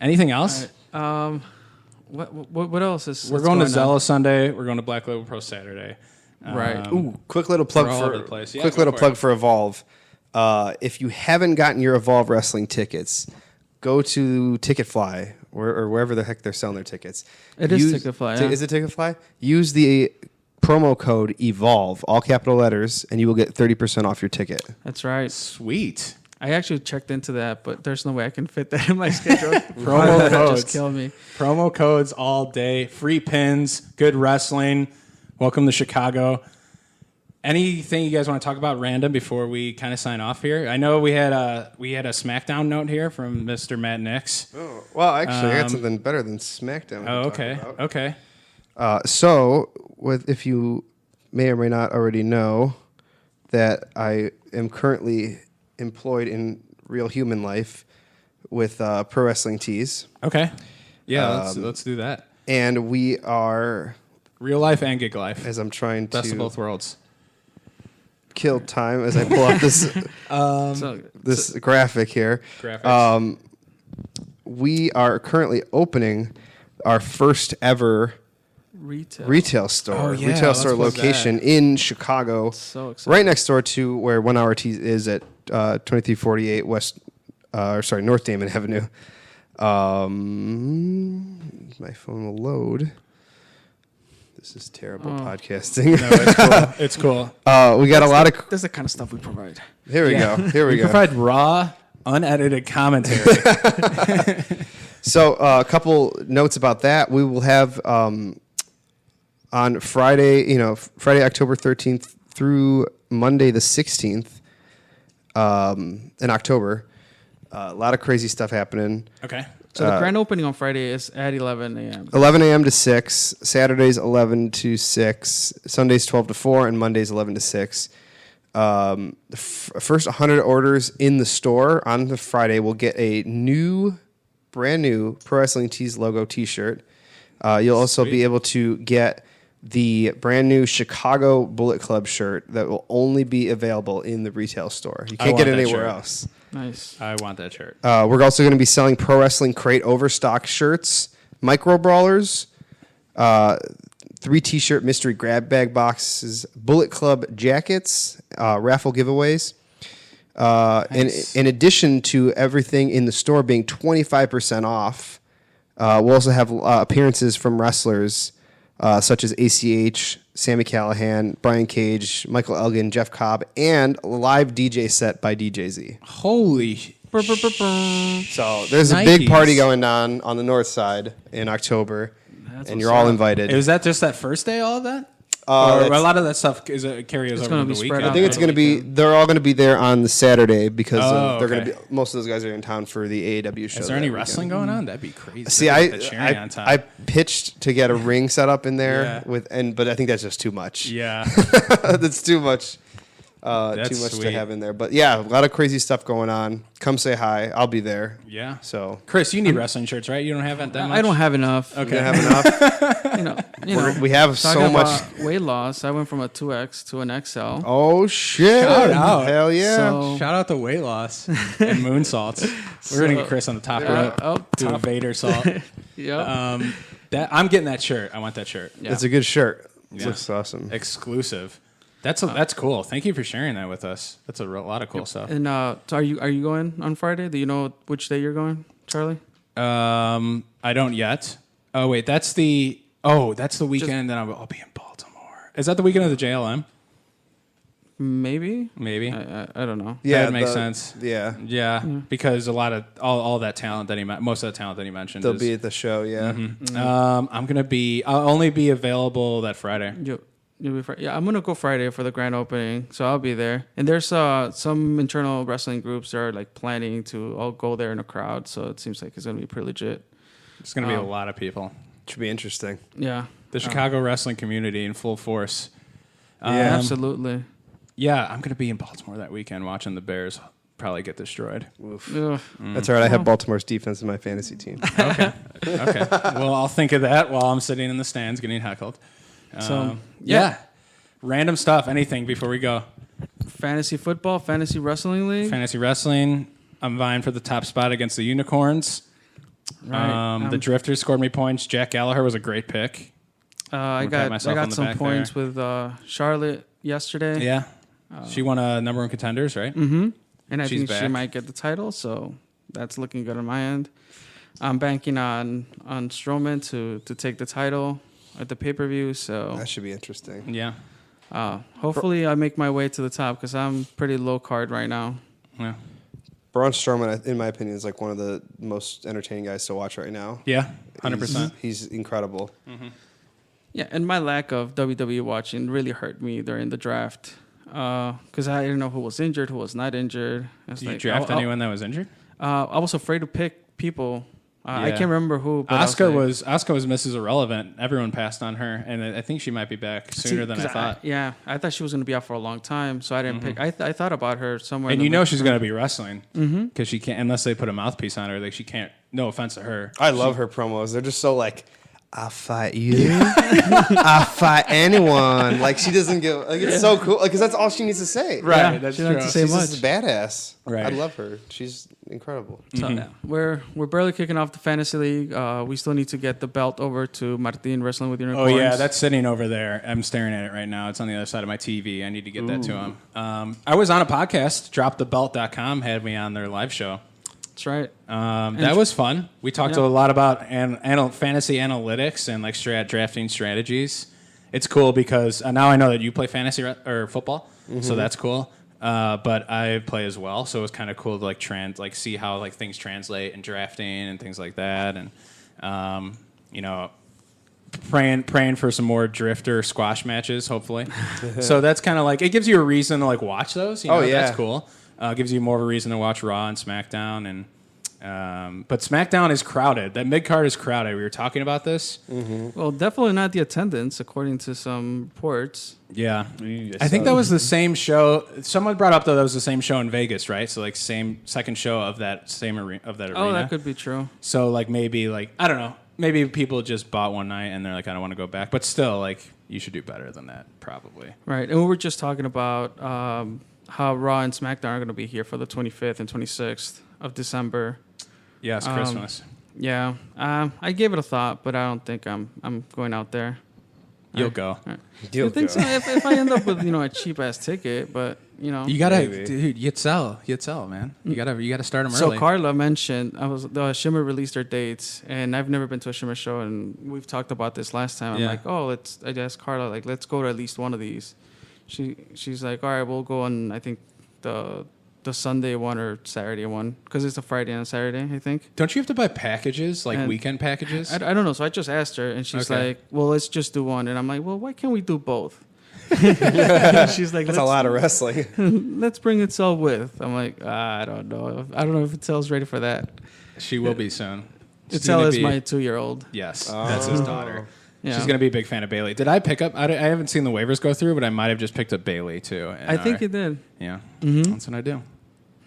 Anything else? What else is? We're going to Zella Sunday. We're going to Black Label Pro Saturday. Right. Ooh, quick little plug we're all for over the place. Yeah, quick go little for plug it. for Evolve. If you haven't gotten your Evolve Wrestling tickets, go to Ticketfly or wherever the heck they're selling their tickets. It is Ticketfly, yeah. Is it Ticketfly? Use the promo code EVOLVE, all capital letters, and you will get 30% off your ticket. That's right. Sweet. I actually checked into that, but there's no way I can fit that in my schedule. Promo That codes. just kill me. Promo codes all day. Free pins. Good wrestling. Welcome to Chicago. Anything you guys want to talk about random before we kind of sign off here? I know we had a SmackDown note here from Mr. Matt Knicks. Oh, well, actually, I got something better than SmackDown. to Oh, talk okay. about. Okay. So, if you may or may not already know that I am currently employed in real human life with Pro Wrestling Tees, Okay. Yeah, let's do that. and we are, Real life and gig life. as I'm trying Best of to both worlds. kill time as I pull up this So, this graphic here. Graphics. We are currently opening our first ever retail store, Oh, yeah, retail let's store plug location in Chicago, So excited. right next door to where 1 Hour Tees is at 2348 North Damon Avenue. My phone will load. This is terrible podcasting. No, it's cool. We got a lot of. That's the kind of stuff we provide. Here we go. Here we We go. provide raw, unedited commentary. So a couple notes about that. We will have on Friday, Friday, October 13th through Monday the 16th in October. A lot of crazy stuff happening. Okay. So the grand opening on Friday is at 11 a.m. 11 a.m. to 6. Saturdays 11 to 6. Sundays 12 to 4, and Mondays 11 to 6. The first 100 orders in the store on the Friday will get a brand new Pro Wrestling Tees logo T-shirt. You'll also be able to get the brand new Chicago Bullet Club shirt that will only be available in the retail store. You can't get it anywhere else. Nice. I want that shirt. We're also going to be selling Pro Wrestling Crate Overstock shirts, micro brawlers, 3 T-shirt mystery grab bag boxes, Bullet Club jackets, raffle giveaways. Nice. In addition to everything in the store being 25% off, we'll also have appearances from wrestlers such as ACH, Sammy Callahan, Brian Cage, Michael Elgin, Jeff Cobb, and a live DJ set by DJ Z. Holy. So there's a big party going on the north side in October, and you're all invited. Was that just that first day, all of that? Or a lot of that stuff carries over the weekend? I think it's going to be, they're all going to be there on the Saturday because they're going to be, most of those guys are in town for the AEW show. Is there any wrestling going on? That'd be crazy. See, I pitched to get a ring set up in there but I think that's just too much. Yeah. That's too much. Too much to have in there. But yeah, a lot of crazy stuff going on. Come say hi. I'll be there. Yeah. So Chris, you need wrestling shirts, right? You don't have that much? I don't have enough. Okay. You don't have enough? We have so much weight loss. I went from a 2X to an XL. Oh shit. Shout out. Hell yeah. Shout out to weight loss and moonsaults. We're going to get Chris on the top rope. Do a Vader salt. Yep. I'm getting that shirt. I want that shirt. Yeah. It's a good shirt. It looks awesome. Exclusive. That's cool. Thank you for sharing that with us. That's a lot of cool stuff. And so are you going on Friday? Do you know which day you're going, Charlie? I don't yet. Oh wait, that's the weekend that I'll be in Baltimore. Is that the weekend of the JLM? Maybe. I don't know. Yeah, that makes sense. Yeah. Because a lot of all that talent that most of the talent that he mentioned, they'll be at the show. Yeah. Mm-hmm. I'll only be available that Friday. You'll be I'm gonna go Friday for the grand opening, so I'll be there. And there's some internal wrestling groups that are like planning to all go there in a crowd, so it seems like it's gonna be pretty legit. It's gonna be a lot of people. Should be interesting. Yeah, the Chicago wrestling community in full force. Yeah, absolutely. Yeah, I'm gonna be in Baltimore that weekend watching the Bears probably get destroyed. That's all right. I have Baltimore's defense in my fantasy team. Okay. Well, I'll think of that while I'm sitting in the stands getting heckled. Random stuff. Anything before we go? Fantasy football, fantasy wrestling league. Fantasy wrestling. I'm vying for the top spot against the Unicorns. Right. The Drifters scored me points. Jack Gallagher was a great pick. I got some points with Charlotte yesterday. Yeah, she won a number one contenders, right? Mm-hmm. And I think she might get the title, so that's looking good on my end. I'm banking on Strowman to take the title at the pay-per-view, so that should be interesting. Yeah. Hopefully I make my way to the top because I'm pretty low card right now. Yeah. Braun Strowman, in my opinion, is like one of the most entertaining guys to watch right now. Yeah, 100%. He's incredible. Mm-hmm. Yeah, and my lack of WWE watching really hurt me during the draft because I didn't know who was injured, who was not injured. Did you draft anyone that was injured? I was afraid to pick people. I can't remember who. But Asuka was Mrs. Irrelevant. Everyone passed on her, and I think she might be back sooner than I thought. I thought she was going to be out for a long time, so I didn't pick. I thought about her somewhere. And she's going to be wrestling because she can't unless they put a mouthpiece on her. Like she can't. No offense to her. I love her promos. They're just so like, I'll fight you. I'll fight anyone. Like she doesn't give. Like it's so cool. Because that's all she needs to say. Right. Yeah, that's she true. doesn't say She's much. just a badass. Right. I love her. She's incredible. So we're barely kicking off the fantasy league. We still need to get the belt over to Martin Wrestling with Unicorns. Oh yeah, that's sitting over there. I'm staring at it right now. It's on the other side of my TV. I need to get that to him. I was on a podcast. DropTheBelt.com had me on their live show. That's right. That was fun. We talked a lot about fantasy analytics and like drafting strategies. It's cool because now I know that you play fantasy or football, so that's cool. But I play as well, so it was kind of cool to see how like things translate in drafting and things like that, and praying for some more drifter squash matches, hopefully. So that's kind of like it gives you a reason to like watch those. That's cool. Gives you more of a reason to watch Raw and SmackDown, and But SmackDown is crowded. That mid card is crowded. We were talking about this. Well, definitely not the attendance, according to some reports. Yeah, I think that was the same show. Someone brought up though that was the same show in Vegas, right? So like second show of that same arena Oh, that could be true. So like maybe like I don't know. Maybe people just bought one night and they're like, I don't want to go back. But still, like you should do better than that, probably. Right, and we were just talking about how Raw and SmackDown are going to be here for the 25th and 26th of December. Yeah, it's Christmas. Yeah, I gave it a thought, but I don't think I'm going out there. You'll go. I think so. If I end up with a cheap ass ticket, but you gotta, dude. You'd sell, man. You gotta start them early. So Carla mentioned the Shimmer released their dates, and I've never been to a Shimmer show, and we've talked about this last time. I'm like, I asked Carla, like, let's go to at least one of these. She's like, all right, we'll go on. I think the Sunday one or Saturday one, because it's a Friday and a Saturday, I think. Don't you have to buy packages, like weekend packages? I don't know. So I just asked her, and she's like, well, let's just do one. And I'm like, well, why can't we do both? She's like, that's a lot of wrestling. Let's bring Itzel with. I'm like, I don't know. I don't know if Itzel's ready for that. She will be soon. Itzel is my 2-year-old. Yes, that's his daughter. Yeah. She's going to be a big fan of Bailey. Did I pick up? I haven't seen the waivers go through, but I might have just picked up Bailey too. I think you did. Yeah, that's what I do.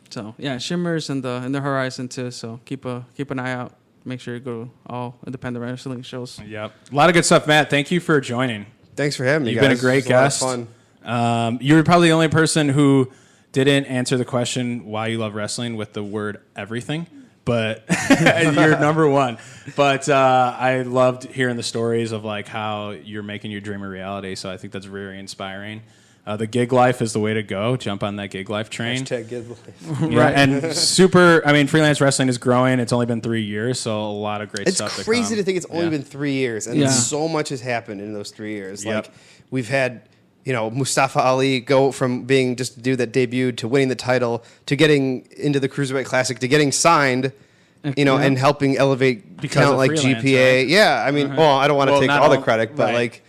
So yeah, Shimmer's in the horizon too. So keep an eye out. Make sure you go to all independent wrestling shows. Yep, a lot of good stuff, Matt. Thank you for joining. Thanks for having me. You've guys. been a great guest. A lot of fun. You were probably the only person who didn't answer the question why you love wrestling with the word everything. But you're number one. But I loved hearing the stories of like how you're making your dream a reality. So I think that's very inspiring. The gig life is the way to go. Jump on that gig life train. Hashtag gig life. Right. And freelance wrestling is growing. It's only been 3 years, so a lot of great stuff. It's crazy to think it's only been 3 years, and so much has happened in those 3 years. Yep. Like we've had, Mustafa Ali go from being just a dude that debuted to winning the title to getting into the Cruiserweight Classic to getting signed. And helping elevate talent like GPA. Right? Yeah, I mean, well, I don't want to take all the credit, but like,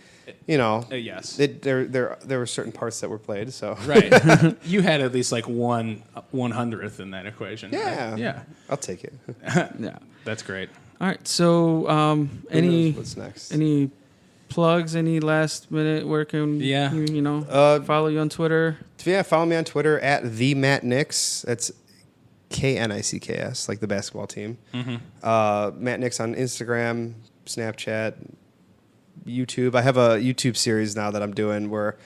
yes, there were certain parts that were played. So right, you had at least like 1/100th in that equation. Yeah, right? Yeah, I'll take it. Yeah, that's great. All right, so what's next? Any plugs? Any last minute? Where can follow you on Twitter? Yeah, follow me on Twitter at the Matt Knicks. That's KNICKS, like the basketball team. Matt Knicks on Instagram, Snapchat, YouTube. I have a YouTube series now that I'm doing where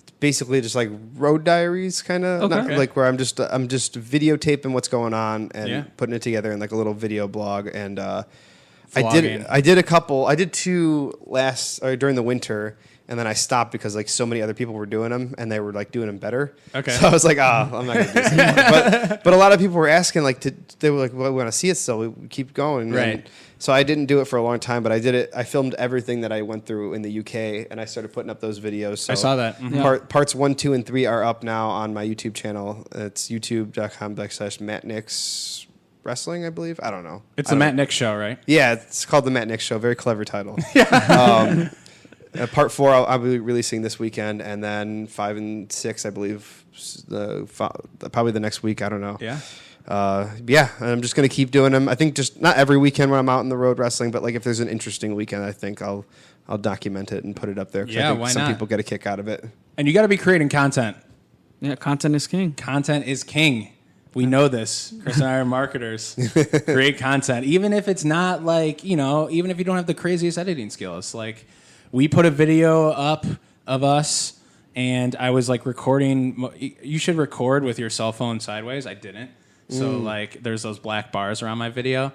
it's basically just like road diaries, kind of, like where I'm just videotaping what's going on and putting it together in like a little video blog. And I did two during the winter. And then I stopped because like so many other people were doing them, and they were like doing them better. Okay. So I was like, I'm not going to do this anymore. But a lot of people were asking, like, they were like, well, we want to see it still. We keep going. Right. And so I didn't do it for a long time, but I did it. I filmed everything that I went through in the UK, and I started putting up those videos. So I saw that. Parts 1, 2, and 3 are up now on my YouTube channel. It's youtube.com/Matt Knicks Wrestling, I believe. I don't know. It's the Matt Knicks Show, right? Yeah, it's called the Matt Knicks Show. Very clever title. Part 4 I'll be releasing this weekend, and then 5 and 6 I believe probably the next week. I don't know. Yeah. And I'm just gonna keep doing them. I think just not every weekend when I'm out on the road wrestling, but like if there's an interesting weekend, I think I'll document it and put it up there. Yeah, I think why some not? people get a kick out of it. And you got to be creating content. Yeah, content is king. Content is king. We know this. Chris and I are marketers. Create content, even if it's not like even if you don't have the craziest editing skills, like. We put a video up of us, and I was like recording. You should record with your cell phone sideways. I didn't. So like, there's those black bars around my video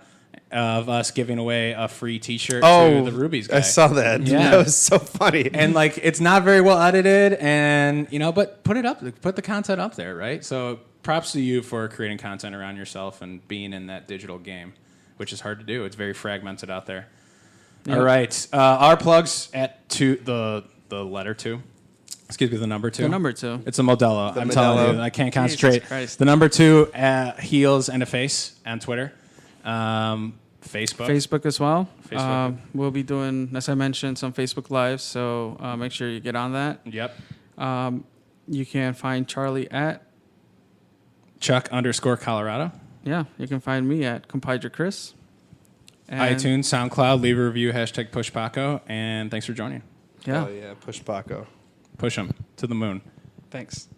of us giving away a free T-shirt to the Rubies guy. I saw that. Yeah, that was so funny. And like, it's not very well edited, and but put it up. Put the content up there, right? So props to you for creating content around yourself and being in that digital game, which is hard to do. It's very fragmented out there. Yep. All right. Our plugs at the letter 2. Excuse me, the number 2. The number 2. It's a Modelo. I'm telling you, I can't concentrate. The number 2 Heels and a Face on Twitter. Facebook. Facebook as well. Facebook. We'll be doing, as I mentioned, some Facebook Lives, so make sure you get on that. Yep. You can find Charlie at Chuck_Colorado. Yeah, you can find me at Compadre Chris. And iTunes, SoundCloud, leave a review, #PushPaco, and thanks for joining. Yeah. Oh, yeah. Push Paco. Push them to the moon. Thanks.